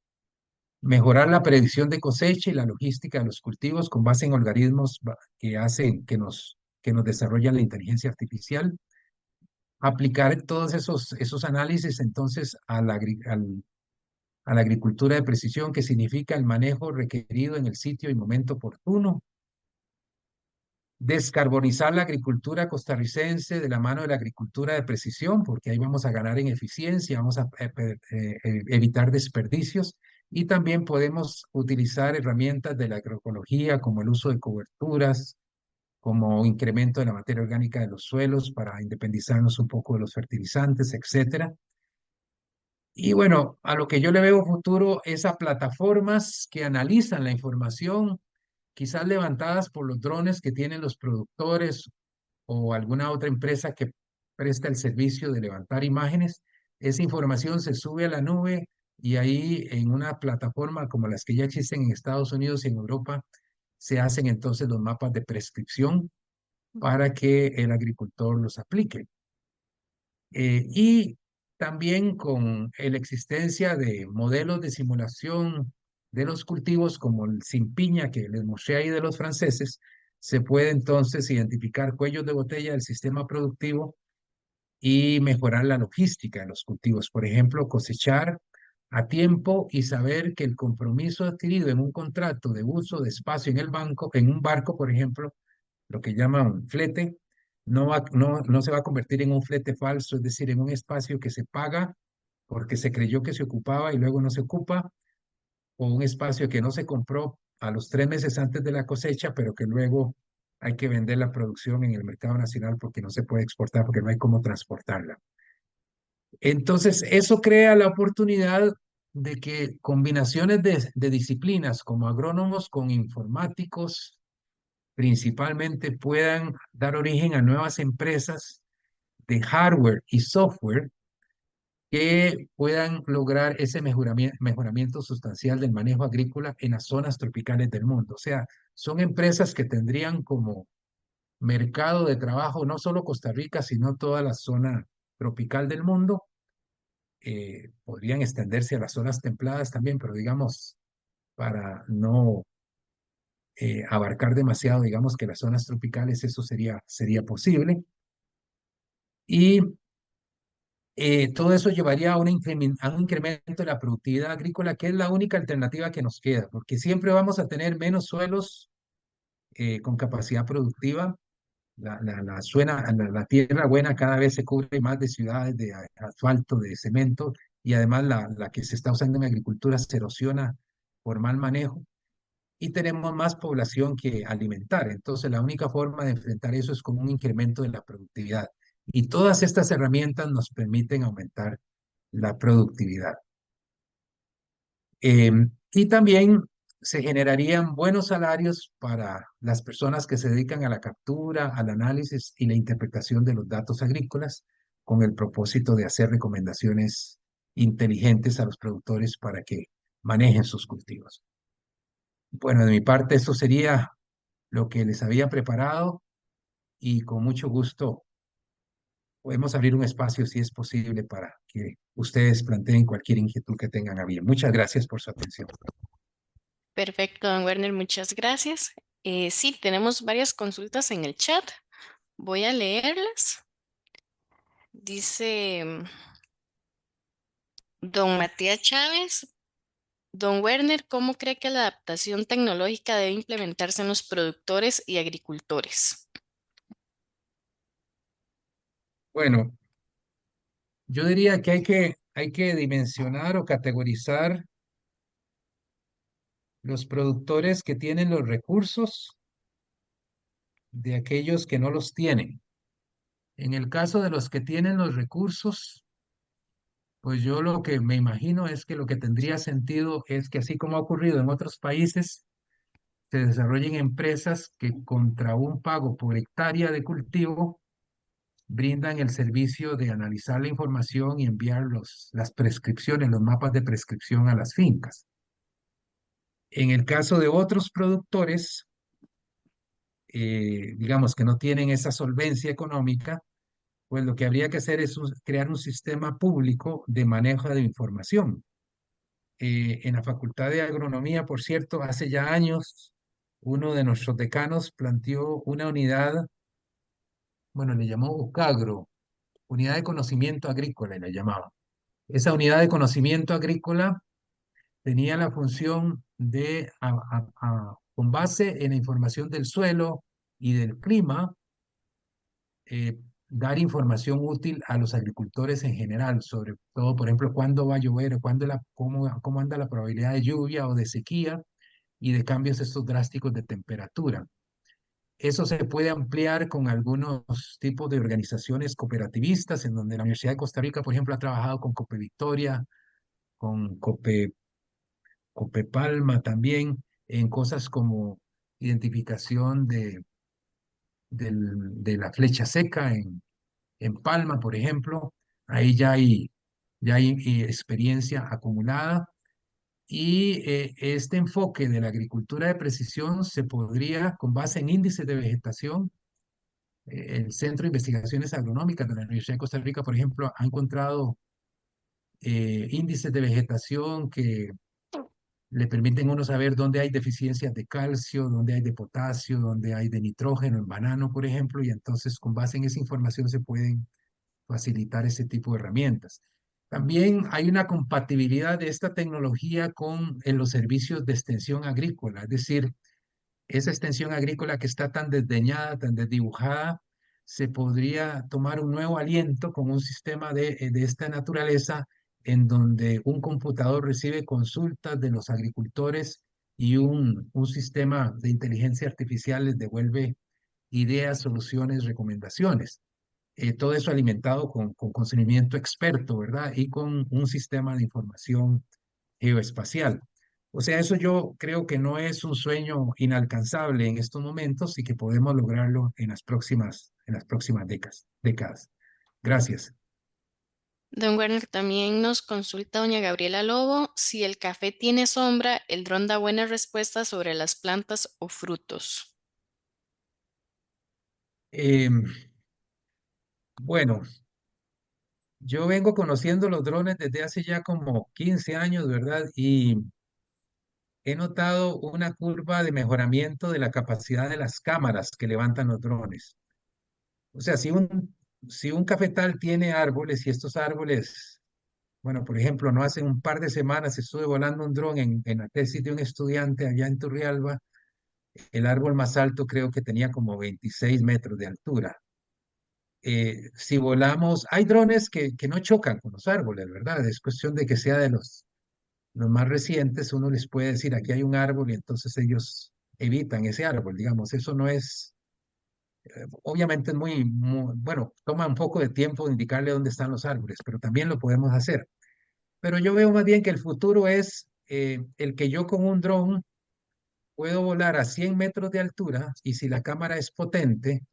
Mejorar la predicción de cosecha y la logística de los cultivos con base en algoritmos que nos desarrolla la inteligencia artificial. Aplicar todos esos análisis entonces a la agricultura de precisión, que significa el manejo requerido en el sitio y momento oportuno. Descarbonizar la agricultura costarricense de la mano de la agricultura de precisión, porque ahí vamos a ganar en eficiencia, vamos a evitar desperdicios y también podemos utilizar herramientas de la agroecología como el uso de coberturas, como incremento de la materia orgánica de los suelos para independizarnos un poco de los fertilizantes, etcétera. Y bueno, a lo que yo le veo futuro es a plataformas que analizan la información, quizás levantadas por los drones que tienen los productores o alguna otra empresa que presta el servicio de levantar imágenes. Esa información se sube a la nube y ahí en una plataforma como las que ya existen en Estados Unidos y en Europa, se hacen entonces los mapas de prescripción para que el agricultor los aplique. Y también con la existencia de modelos de simulación de los cultivos como el sin piña que les mostré ahí de los franceses, se puede entonces identificar cuellos de botella del sistema productivo y mejorar la logística de los cultivos. Por ejemplo, cosechar a tiempo y saber que el compromiso adquirido en un contrato de uso de espacio en un barco, por ejemplo, lo que llaman flete, no se va a convertir en un flete falso, es decir, en un espacio que se paga porque se creyó que se ocupaba y luego no se ocupa, o un espacio que no se compró a los 3 meses antes de la cosecha, pero que luego hay que vender la producción en el mercado nacional porque no se puede exportar, porque no hay cómo transportarla. Entonces, eso crea la oportunidad de que combinaciones de disciplinas como agrónomos con informáticos, principalmente puedan dar origen a nuevas empresas de hardware y software que puedan lograr ese mejoramiento sustancial del manejo agrícola en las zonas tropicales del mundo. O sea, son empresas que tendrían como mercado de trabajo no solo Costa Rica, sino toda la zona tropical del mundo. Podrían extenderse a las zonas templadas también, pero digamos, para no abarcar demasiado, digamos que las zonas tropicales, eso sería posible. Y todo eso llevaría a un incremento de la productividad agrícola, que es la única alternativa que nos queda, porque siempre vamos a tener menos suelos con capacidad productiva. La tierra buena cada vez se cubre más de ciudades, de asfalto, de cemento, y además la que se está usando en agricultura se erosiona por mal manejo y tenemos más población que alimentar. Entonces, la única forma de enfrentar eso es con un incremento de la productividad. Y todas estas herramientas nos permiten aumentar la productividad. Y también se generarían buenos salarios para las personas que se dedican a la captura, al análisis y la interpretación de los datos agrícolas, con el propósito de hacer recomendaciones inteligentes a los productores para que manejen sus cultivos. Bueno, de mi parte, eso sería lo que les había preparado y con mucho gusto podemos abrir un espacio, si es posible, para que ustedes planteen cualquier inquietud que tengan a bien. Muchas gracias por su atención. Perfecto, don Werner, muchas gracias. Sí, tenemos varias consultas en el chat. Voy a leerlas. Dice don Matías Chávez, don Werner, ¿cómo cree que la adaptación tecnológica debe implementarse en los productores y agricultores? Bueno, yo diría que hay que dimensionar o categorizar los productores que tienen los recursos de aquellos que no los tienen. En el caso de los que tienen los recursos, pues yo lo que me imagino es que lo que tendría sentido es que así como ha ocurrido en otros países, se desarrollen empresas que contra un pago por hectárea de cultivo brindan el servicio de analizar la información y enviar las prescripciones, los mapas de prescripción a las fincas. En el caso de otros productores, digamos que no tienen esa solvencia económica, pues lo que habría que hacer es crear un sistema público de manejo de información. En la Facultad de Agronomía, por cierto, hace ya años, uno de nuestros decanos planteó una unidad, bueno, le llamó UCAGRO, Unidad de Conocimiento Agrícola, y la llamaba. Esa unidad de conocimiento agrícola tenía la función de, con base en la información del suelo y del clima, eh, dar información útil a los agricultores en general, sobre todo, por ejemplo, cuándo va a llover, cómo anda la probabilidad de lluvia o de sequía y de cambios estos drásticos de temperatura. Eso se puede ampliar con algunos tipos de organizaciones cooperativistas, en donde la Universidad de Costa Rica, por ejemplo, ha trabajado con Cope Victoria, con Cope Palma también, en cosas como identificación de la flecha seca en Palma, por ejemplo. Ahí ya hay experiencia acumulada. Y este enfoque de la agricultura de precisión se podría, con base en índices de vegetación, el Centro de Investigaciones Agronómicas de la Universidad de Costa Rica, por ejemplo, ha encontrado índices de vegetación que le permiten a uno saber dónde hay deficiencias de calcio, dónde hay de potasio, dónde hay de nitrógeno en banano, por ejemplo, y entonces con base en esa información se pueden facilitar ese tipo de herramientas. También hay una compatibilidad de esta tecnología con en los servicios de extensión agrícola, es decir, esa extensión agrícola que está tan desdeñada, tan desdibujada, se podría tomar un nuevo aliento con un sistema de esta naturaleza en donde un computador recibe consultas de los agricultores y un sistema de inteligencia artificial les devuelve ideas, soluciones, recomendaciones. Todo eso alimentado con conocimiento experto, ¿verdad? Y con un sistema de información geoespacial. O sea, eso yo creo que no es un sueño inalcanzable en estos momentos y que podemos lograrlo en las próximas décadas. Gracias. Don Werner, también nos consulta doña Gabriela Lobo, si el café tiene sombra, el dron da buenas respuestas sobre las plantas o frutos. Em, bueno, yo vengo conociendo los drones desde hace ya como 15 años, ¿verdad? Y he notado una curva de mejoramiento de la capacidad de las cámaras que levantan los drones. O sea, si un cafetal tiene árboles y estos árboles, bueno, por ejemplo, no hace un par de semanas estuve volando un dron en la tesis de un estudiante allá en Turrialba. El árbol más alto creo que tenía como 26 metros de altura. Si volamos, hay drones que no chocan con los árboles, ¿verdad? Es cuestión de que sea de los más recientes. Uno les puede decir, aquí hay un árbol y entonces ellos evitan ese árbol, digamos. Eso no es, obviamente es bueno, toma un poco de tiempo indicarle dónde están los árboles, pero también lo podemos hacer. Pero yo veo más bien que el futuro es el que yo con un dron puedo volar a 100 metros de altura y si la cámara es potente,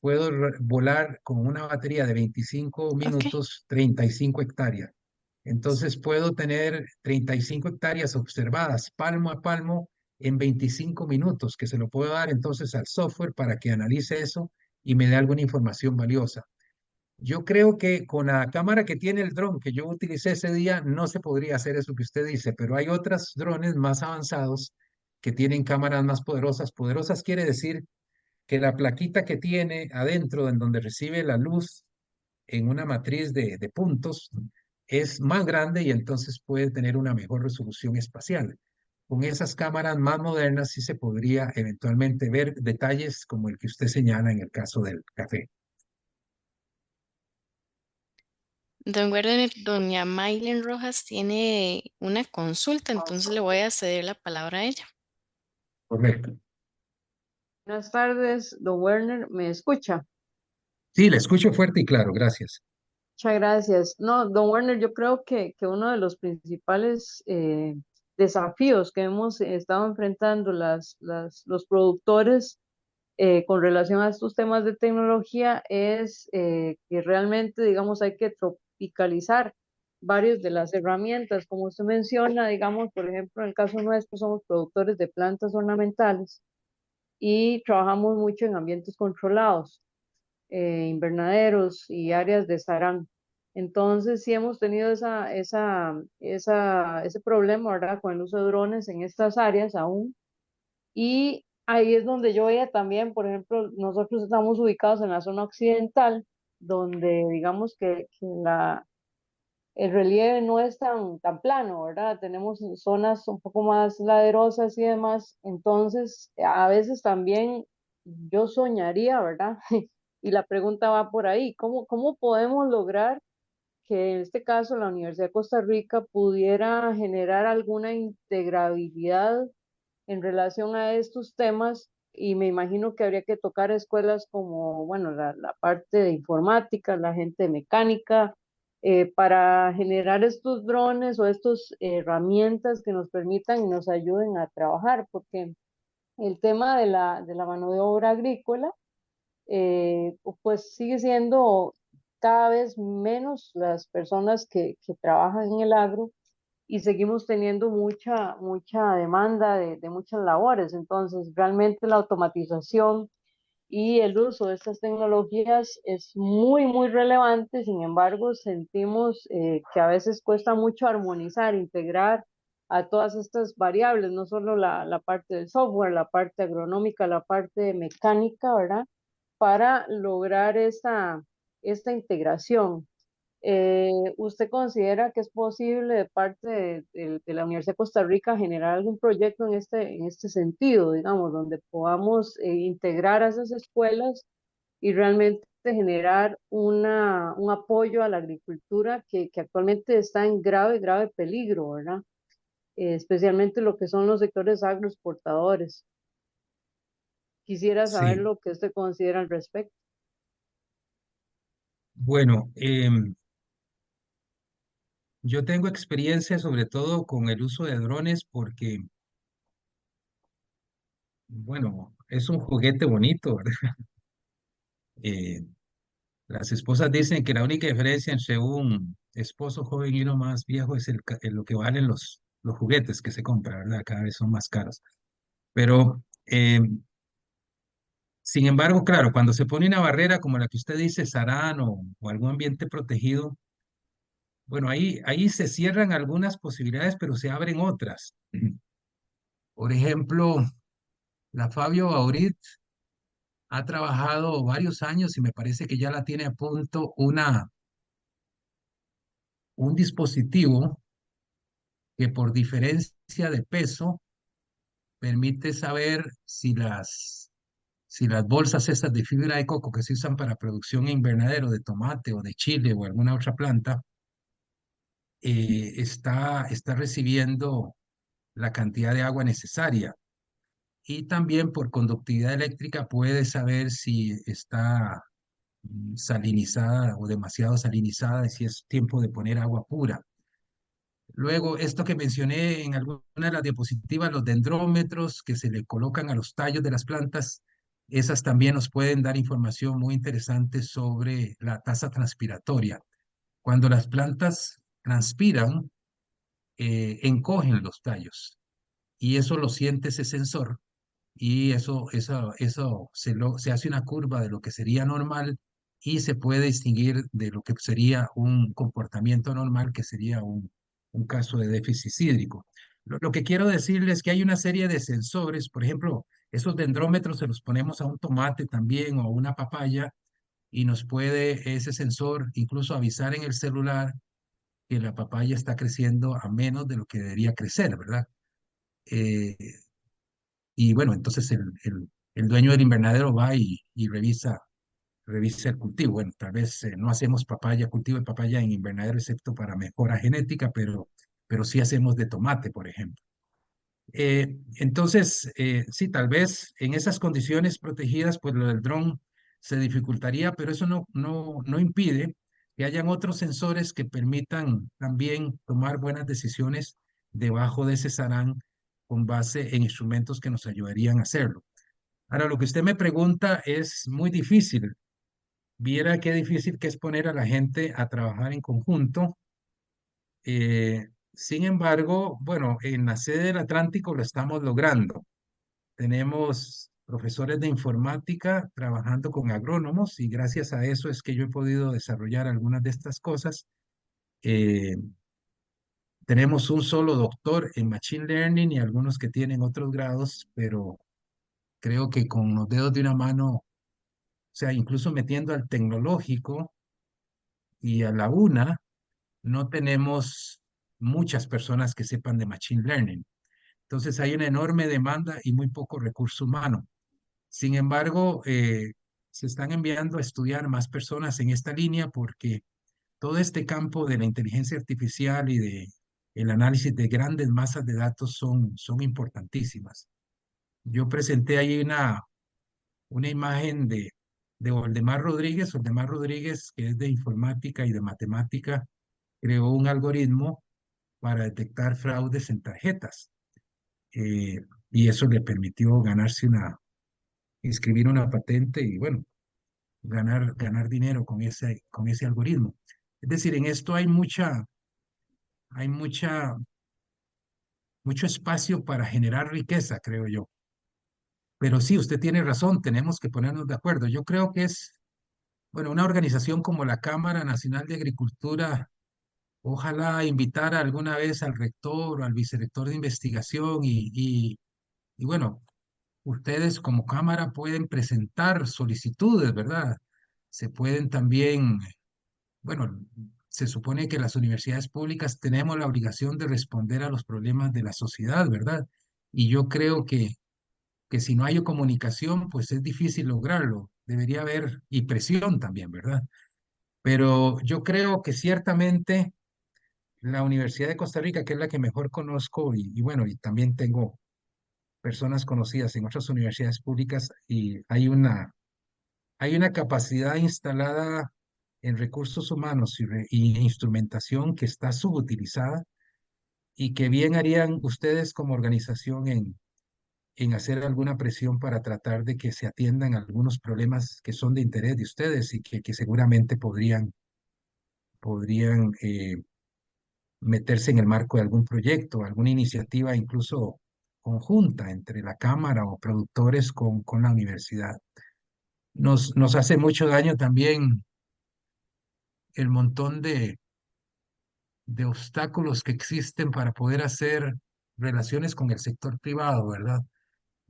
puedo volar con una batería de 25 Ok. minutos, 35 hectáreas. Entonces puedo tener 35 hectáreas observadas palmo a palmo en 25 minutos, que se lo puedo dar entonces al software para que analice eso y me dé alguna información valiosa. Yo creo que con la cámara que tiene el dron que yo utilicé ese día no se podría hacer eso que usted dice, pero hay otros drones más avanzados que tienen cámaras más poderosas. Poderosas quiere decir que la plaquita que tiene adentro, en donde recibe la luz en una matriz de puntos, es más grande y entonces puede tener una mejor resolución espacial. Con esas cámaras más modernas sí se podría eventualmente ver detalles como el que usted señala en el caso del café. Don Werner, doña Maylen Rojas tiene una consulta, entonces le voy a ceder la palabra a ella. Correcto. Buenas tardes, don Werner, ¿me escucha? Sí, le escucho fuerte y claro, gracias. Muchas gracias. No, don Werner, yo creo que uno de los principales desafíos que hemos estado enfrentando los productores con relación a estos temas de tecnología es que realmente, digamos, hay que tropicalizar varias de las herramientas, como usted menciona, digamos, por ejemplo, en el caso nuestro somos productores de plantas ornamentales y trabajamos mucho en ambientes controlados, invernaderos y áreas de sarán. Entonces, sí hemos tenido ese problema, ¿verdad? Con el uso de drones en estas áreas aún. Y ahí es donde yo veía también, por ejemplo, nosotros estamos ubicados en la zona occidental, donde digamos que el relieve no es tan plano, ¿verdad? Tenemos zonas un poco más laderosas y demás, entonces a veces también yo soñaría, ¿verdad? Y la pregunta va por ahí, ¿cómo podemos lograr que en este caso la Universidad de Costa Rica pudiera generar alguna integrabilidad en relación a estos temas? Y me imagino que habría que tocar escuelas como, bueno, la parte de informática, la gente de mecánica, para generar estos drones o estas herramientas que nos permitan y nos ayuden a trabajar, porque el tema de la mano de obra agrícola, pues sigue siendo cada vez menos las personas que trabajan en el agro y seguimos teniendo mucha demanda de muchas labores. Entonces, realmente la automatización y el uso de estas tecnologías es muy relevante. Sin embargo, sentimos que a veces cuesta mucho armonizar, integrar a todas estas variables, no solo la parte del software, la parte agronómica, la parte mecánica, ¿verdad? Para lograr esta integración. ¿Usted considera que es posible de parte de la Universidad de Costa Rica generar algún proyecto en este sentido, digamos, donde podamos integrar a esas escuelas y realmente generar un apoyo a la agricultura que actualmente está en grave peligro, ¿verdad? Especialmente lo que son los sectores agroexportadores. Quisiera saber Sí, lo que usted considera al respecto. bueno, yo tengo experiencia sobre todo con el uso de drones porque, bueno, es un juguete bonito, ¿verdad? Eh, las esposas dicen que la única diferencia entre un esposo joven y uno más viejo es lo que valen los juguetes que se compran, ¿verdad? Cada vez son más caros. Pero, sin embargo, claro, cuando se pone una barrera como la que usted dice, Sarán o algún ambiente protegido, bueno, ahí se cierran algunas posibilidades, pero se abren otras. Por ejemplo, la Fabio Baurit ha trabajado varios años y me parece que ya la tiene a punto un dispositivo que por diferencia de peso permite saber si las bolsas estas de fibra de coco que se usan para producción en invernadero de tomate o de chile o alguna otra planta, está recibiendo la cantidad de agua necesaria. Y también por conductividad eléctrica puede saber si está salinizada o demasiado salinizada y si es tiempo de poner agua pura. Luego, esto que mencioné en alguna de las diapositivas, los dendrómetros que se le colocan a los tallos de las plantas, esas también nos pueden dar información muy interesante sobre la tasa transpiratoria. Cuando las plantas transpiran, encogen los tallos y eso lo siente ese sensor y eso se hace una curva de lo que sería normal y se puede distinguir de lo que sería un comportamiento normal, que sería un caso de déficit hídrico. Lo que quiero decirles es que hay una serie de sensores, por ejemplo, esos dendrómetros se los ponemos a un tomate también o a una papaya y nos puede ese sensor incluso avisar en el celular que la papaya está creciendo a menos de lo que debería crecer, ¿verdad? Eh, y bueno, entonces el dueño del invernadero va y revisa el cultivo. Bueno, tal vez no hacemos papaya, cultivo de papaya en invernadero, excepto para mejora genética, pero sí hacemos de tomate, por ejemplo. Entonces, sí, tal vez en esas condiciones protegidas, pues lo del dron se dificultaría, pero eso no impide que hayan otros sensores que permitan también tomar buenas decisiones debajo de ese sarán con base en instrumentos que nos ayudarían a hacerlo. Ahora, lo que usted me pregunta es muy difícil. Viera qué difícil que es poner a la gente a trabajar en conjunto. Sin embargo, bueno, en la sede del Atlántico lo estamos logrando. Tenemos profesores de informática trabajando con agrónomos y gracias a eso es que yo he podido desarrollar algunas de estas cosas. Eh, Tenemos un solo doctor en Machine Learning y algunos que tienen otros grados, pero creo que con los dedos de una mano, o sea, incluso metiendo al tecnológico y a la UNA, no tenemos muchas personas que sepan de Machine Learning. Entonces hay una enorme demanda y muy poco recurso humano. Sin embargo, se están enviando a estudiar más personas en esta línea porque todo este campo de la inteligencia artificial y de el análisis de grandes masas de datos son importantísimas. Yo presenté ahí una imagen de Waldemar Rodríguez. Waldemar Rodríguez, que es de informática y de matemática, creó un algoritmo para detectar fraudes en tarjetas. Y eso le permitió inscribir una patente y bueno, ganar dinero con ese algoritmo. Es decir, en esto hay mucho espacio para generar riqueza, creo yo. Pero sí, usted tiene razón, tenemos que ponernos de acuerdo. Yo creo que es, bueno, una organización como la Cámara Nacional de Agricultura, ojalá invitara alguna vez al rector o al vicerrector de investigación y bueno, ustedes como Cámara pueden presentar solicitudes, ¿verdad? Se pueden también, bueno, se supone que las universidades públicas tenemos la obligación de responder a los problemas de la sociedad, ¿verdad? Y yo creo que si no hay comunicación, pues es difícil lograrlo. Debería haber y presión también, ¿verdad? Pero yo creo que ciertamente la Universidad de Costa Rica, que es la que mejor conozco, y bueno, y también tengo personas conocidas en otras universidades públicas, y hay una capacidad instalada en recursos humanos y instrumentación que está subutilizada y que bien harían ustedes como organización en hacer alguna presión para tratar de que se atiendan algunos problemas que son de interés de ustedes y que seguramente podrían meterse en el marco de algún proyecto, alguna iniciativa incluso conjunta entre la Cámara o productores con la universidad. Nos hace mucho daño también el montón de obstáculos que existen para poder hacer relaciones con el sector privado, ¿verdad?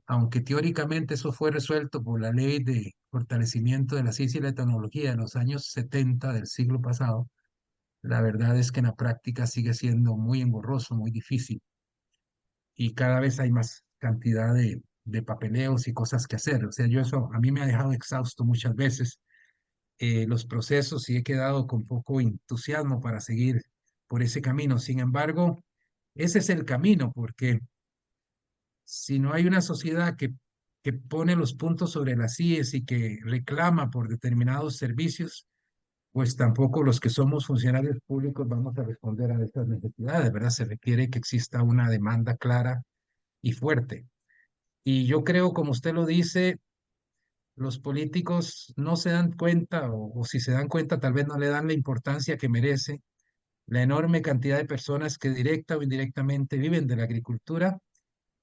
Aunque teóricamente eso fue resuelto por la ley de fortalecimiento de la ciencia y la tecnología en los años 70 del siglo pasado, la verdad es que en la práctica sigue siendo muy engorroso, muy difícil y cada vez hay más cantidad de papeleos y cosas que hacer. O sea, yo eso a mí me ha dejado exhausto muchas veces los procesos y he quedado con poco entusiasmo para seguir por ese camino. Sin embargo, ese es el camino porque si no hay una sociedad que pone los puntos sobre las íes y que reclama por determinados servicios, pues tampoco los que somos funcionarios públicos vamos a responder a estas necesidades, ¿verdad? Se requiere que exista una demanda clara y fuerte. Y yo creo, como usted lo dice, los políticos no se dan cuenta, o si se dan cuenta, tal vez no le dan la importancia que merece la enorme cantidad de personas que directa o indirectamente viven de la agricultura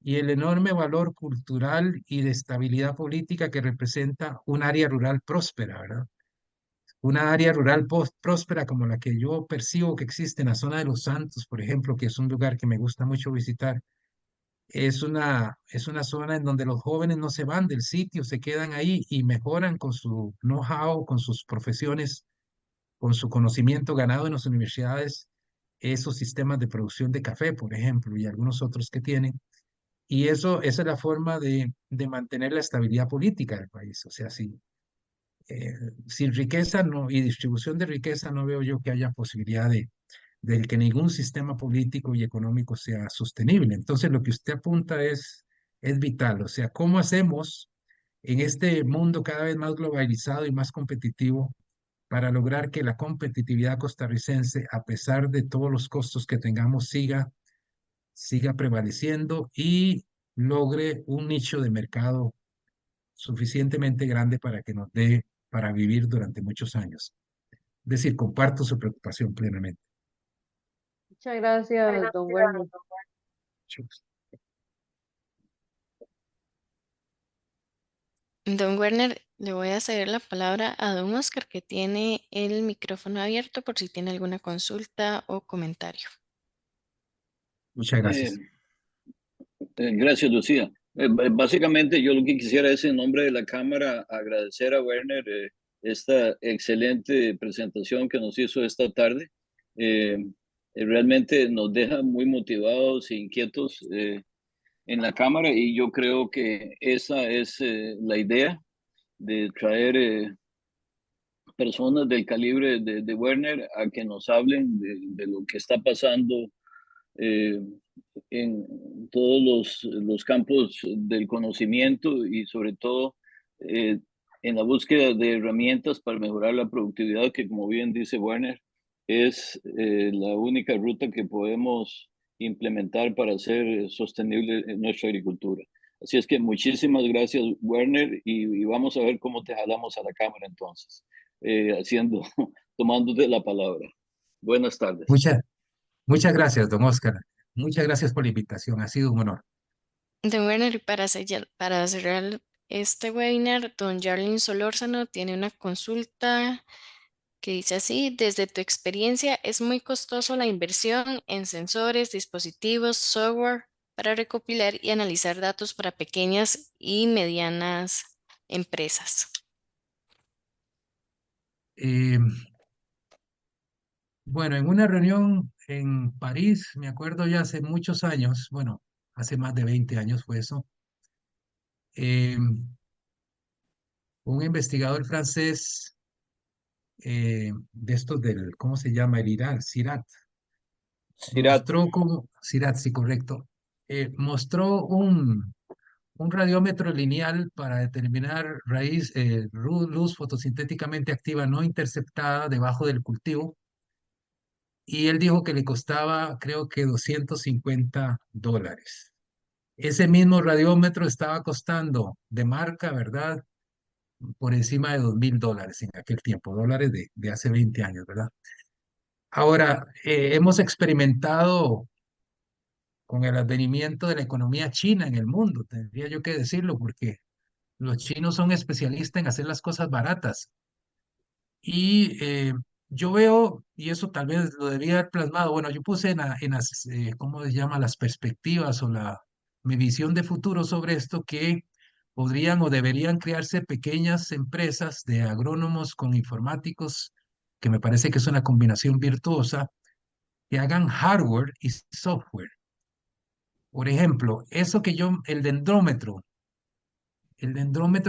y el enorme valor cultural y de estabilidad política que representa un área rural próspera, ¿verdad? Una área rural próspera como la que yo percibo que existe en la zona de Los Santos, por ejemplo, que es un lugar que me gusta mucho visitar. Es una zona en donde los jóvenes no se van del sitio, se quedan ahí y mejoran con su know-how, con sus profesiones, con su conocimiento ganado en las universidades, esos sistemas de producción de café, por ejemplo, y algunos otros que tienen. Y eso, esa es la forma de mantener la estabilidad política del país. O sea, eh, sin riqueza no, y distribución de riqueza no veo yo que haya posibilidad de que ningún sistema político y económico sea sostenible. Entonces, lo que usted apunta es vital. O sea, ¿cómo hacemos en este mundo cada vez más globalizado y más competitivo para lograr que la competitividad costarricense, a pesar de todos los costos que tengamos, siga prevaleciendo y logre un nicho de mercado suficientemente grande para que nos dé para vivir durante muchos años? Es decir, comparto su preocupación plenamente. Muchas gracias, don Werner. Don Werner, le voy a ceder la palabra a don Oscar, que tiene el micrófono abierto por si tiene alguna consulta o comentario. Muchas Eh, gracias. Gracias, Lucía. Básicamente, yo lo que quisiera es, en nombre de la Cámara, agradecer a Werner esta excelente presentación que nos hizo esta tarde. Eh, Realmente nos deja muy motivados e inquietos en la Cámara, y yo creo que esa es la idea de traer personas del calibre de Werner a que nos hablen de lo que está pasando eh, en todos los campos del conocimiento, y sobre todo eh, en la búsqueda de herramientas para mejorar la productividad, que, como bien dice Werner, es la única ruta que podemos implementar para hacer sostenible nuestra agricultura. Así es que muchísimas gracias, Werner, y vamos a ver cómo te jalamos a la cámara entonces, haciendo, tomándote la palabra. Buenas tardes. Muchas, muchas gracias, don Oscar. Muchas gracias por la invitación. Ha sido un honor. Don Werner, y para cerrar este webinar, don Jarlin Solórzano tiene una consulta que dice así: desde tu experiencia, ¿es muy costoso la inversión en sensores, dispositivos, software para recopilar y analizar datos para pequeñas y medianas empresas? Eh, bueno, en una reunión en París, me acuerdo ya hace muchos años, bueno, hace más de 20 años fue eso, eh, un investigador francés de estos del, ¿cómo se llama? El IRAR, CIRAT, Sirat. mostró cómo, CIRAT, sí, correcto, mostró un radiómetro lineal para determinar luz fotosintéticamente activa no interceptada debajo del cultivo, y él dijo que le costaba, creo que $250. Ese mismo radiómetro estaba costando de marca, ¿verdad? Por encima de $2.000 en aquel tiempo, dólares de hace 20 años, ¿verdad? Ahora, hemos experimentado con el advenimiento de la economía china en el mundo, tendría yo que decirlo, porque los chinos son especialistas en hacer las cosas baratas. Y yo veo, y eso tal vez lo debía haber plasmado, bueno, yo puse en las, ¿cómo se llama? Las perspectivas o mi visión de futuro sobre esto, que podrían o deberían crearse pequeñas empresas de agrónomos con informáticos, que me parece que es una combinación virtuosa, que hagan hardware y software. Por ejemplo, eso que yo, el dendrómetro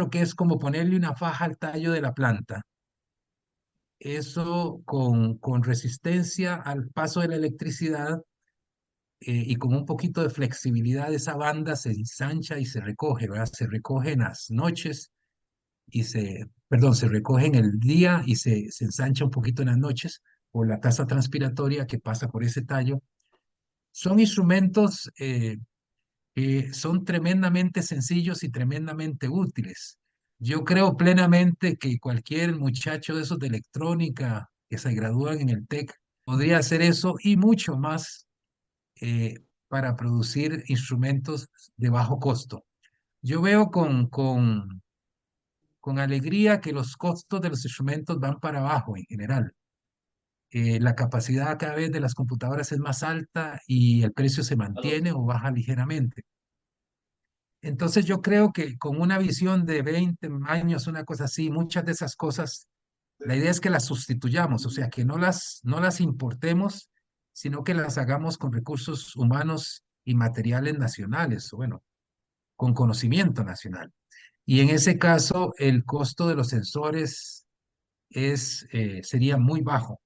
que es como ponerle una faja al tallo de la planta, eso con resistencia al paso de la electricidad, y con un poquito de flexibilidad, esa banda se ensancha y se recoge, ¿verdad? Se recoge en las noches y perdón, se recoge en el día y se ensancha un poquito en las noches por la tasa transpiratoria que pasa por ese tallo. Son instrumentos que son tremendamente sencillos y tremendamente útiles. Yo creo plenamente que cualquier muchacho de esos de electrónica que se gradúan en el TEC podría hacer eso y mucho más eh, para producir instrumentos de bajo costo. Yo veo con alegría que los costos de los instrumentos van para abajo en general. La capacidad cada vez de las computadoras es más alta y el precio se mantiene o baja ligeramente. Entonces yo creo que con una visión de 20 años, una cosa así, muchas de esas cosas, la idea es que las sustituyamos, o sea, que no las importemos, sino que las hagamos con recursos humanos y materiales nacionales, o bueno, con conocimiento nacional. Y en ese caso, el costo de los sensores sería muy bajo.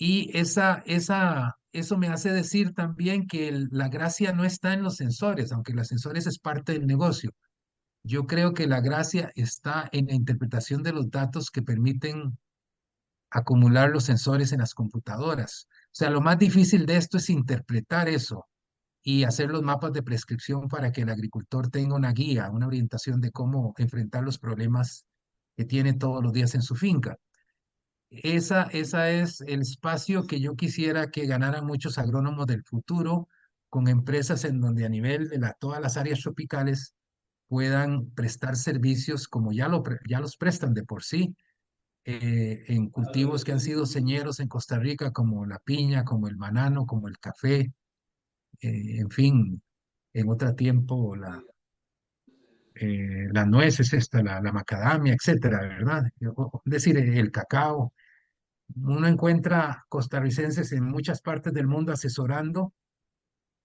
Y eso me hace decir también que la gracia no está en los sensores, aunque los sensores es parte del negocio. Yo creo que la gracia está en la interpretación de los datos que permiten acumular los sensores en las computadoras. O sea, lo más difícil de esto es interpretar eso y hacer los mapas de prescripción para que el agricultor tenga una guía, una orientación de cómo enfrentar los problemas que tiene todos los días en su finca. Esa es el espacio que yo quisiera que ganaran muchos agrónomos del futuro con empresas en donde a nivel de todas las áreas tropicales puedan prestar servicios como ya los prestan de por sí en cultivos que han sido señeros en Costa Rica, como la piña, como el banano, como el café, en fin, en otro tiempo la nuez es esta, la macadamia, etcétera, ¿verdad? Es decir, el cacao. Uno encuentra costarricenses en muchas partes del mundo asesorando,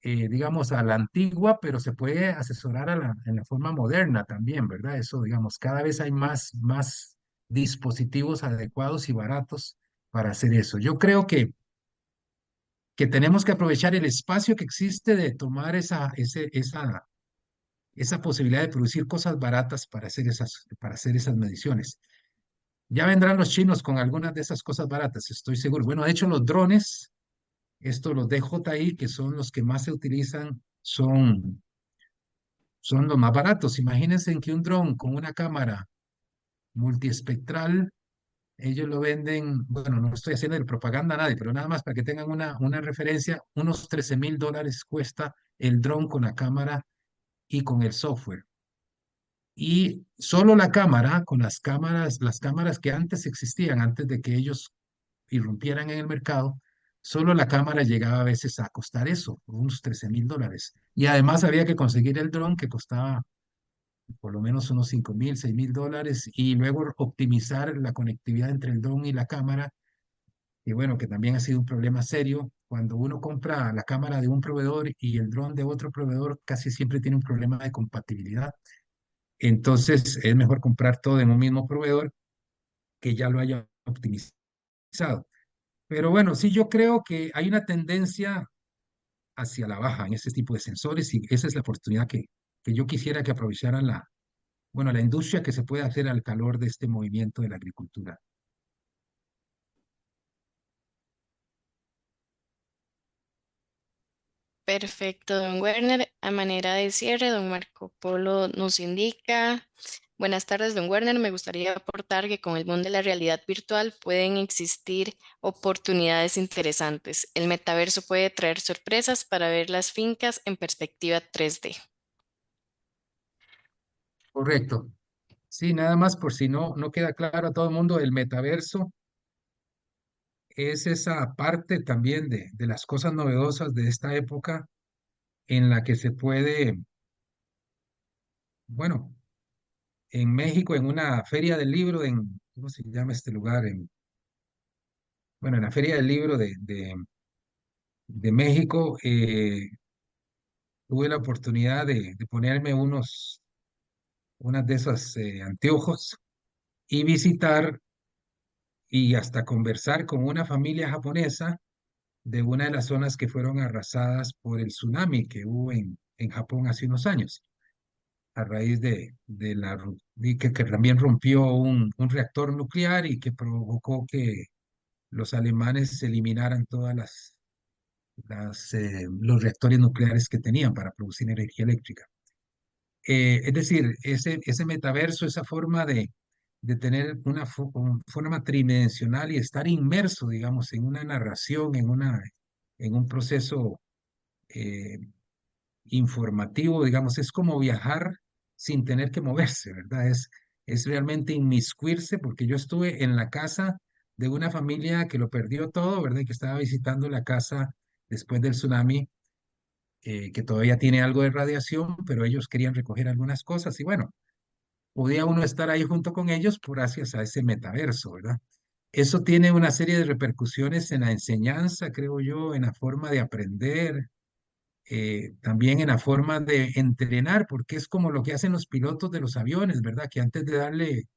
digamos, a la antigua, pero se puede asesorar en la forma moderna también, ¿verdad? Eso, digamos, cada vez hay más dispositivos adecuados y baratos para hacer eso. Yo creo que tenemos que aprovechar el espacio que existe de tomar esa posibilidad de producir cosas baratas para hacer esas mediciones. Ya vendrán los chinos con algunas de esas cosas baratas, estoy seguro. Bueno, de hecho, los drones, los DJI, que son los que más se utilizan, son los más baratos. Imagínense en que un dron con una cámara multiespectral, ellos lo venden, bueno, no estoy haciendo de propaganda a nadie, pero nada más para que tengan una referencia, unos $13,000 cuesta el dron con la cámara y con el software. Y solo la cámara, con las cámaras que antes existían, antes de que ellos irrumpieran en el mercado, solo la cámara llegaba a veces a costar eso, unos $13,000. Y además había que conseguir el dron que costaba por lo menos unos $5,000, $6,000, y luego optimizar la conectividad entre el dron y la cámara, y bueno, que también ha sido un problema serio. Cuando uno compra la cámara de un proveedor y el dron de otro proveedor, casi siempre tiene un problema de compatibilidad. Entonces es mejor comprar todo en un mismo proveedor que ya lo haya optimizado. Pero bueno, sí, yo creo que hay una tendencia hacia la baja en ese tipo de sensores y esa es la oportunidad que yo quisiera que aprovecharan la industria que se puede hacer al calor de este movimiento de la agricultura. Perfecto, don Werner. A manera de cierre, don Marco Polo nos indica, buenas tardes, don Werner. Me gustaría aportar que con el boom de la realidad virtual pueden existir oportunidades interesantes. El metaverso puede traer sorpresas para ver las fincas en perspectiva 3D. Correcto. Sí, nada más por si no queda claro a todo el mundo, el metaverso es esa parte también de las cosas novedosas de esta época en la que se puede, bueno, en México, en una feria del libro, ¿cómo se llama este lugar? Bueno, en la feria del libro de México, tuve la oportunidad de ponerme unas de esas anteojos y visitar y hasta conversar con una familia japonesa de una de las zonas que fueron arrasadas por el tsunami que hubo en Japón hace unos años. a raíz que también rompió un reactor nuclear y que provocó que los alemanes eliminaran todas los reactores nucleares que tenían para producir energía eléctrica. Es decir, ese metaverso, esa forma de tener una forma tridimensional y estar inmerso, digamos, en una narración, en un proceso eh, informativo, digamos, es como viajar sin tener que moverse, ¿verdad? Es realmente inmiscuirse, porque yo estuve en la casa de una familia que lo perdió todo, ¿verdad? Y que estaba visitando la casa después del tsunami, que todavía tiene algo de radiación, pero ellos querían recoger algunas cosas y bueno, podía uno estar ahí junto con ellos gracias a ese metaverso, ¿verdad? Eso tiene una serie de repercusiones en la enseñanza, creo yo, en la forma de aprender, también en la forma de entrenar, porque es como lo que hacen los pilotos de los aviones, ¿verdad? Que antes de darle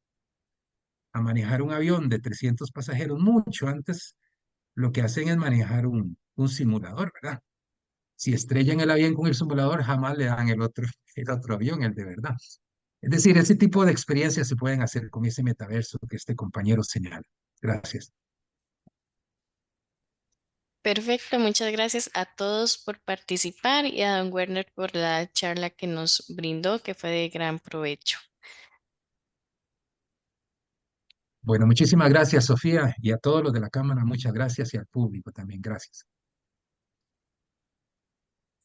a manejar un avión de 300 pasajeros, mucho antes, lo que hacen es manejar un simulador, ¿verdad? Si estrellan el avión con el simulador, jamás le dan el otro avión, el de verdad. Es decir, ese tipo de experiencias se pueden hacer con ese metaverso que este compañero señala. Gracias. Perfecto, muchas gracias a todos por participar y a don Werner por la charla que nos brindó, que fue de gran provecho. Bueno, muchísimas gracias, Sofía, y a todos los de la Cámara, muchas gracias, y al público también, gracias.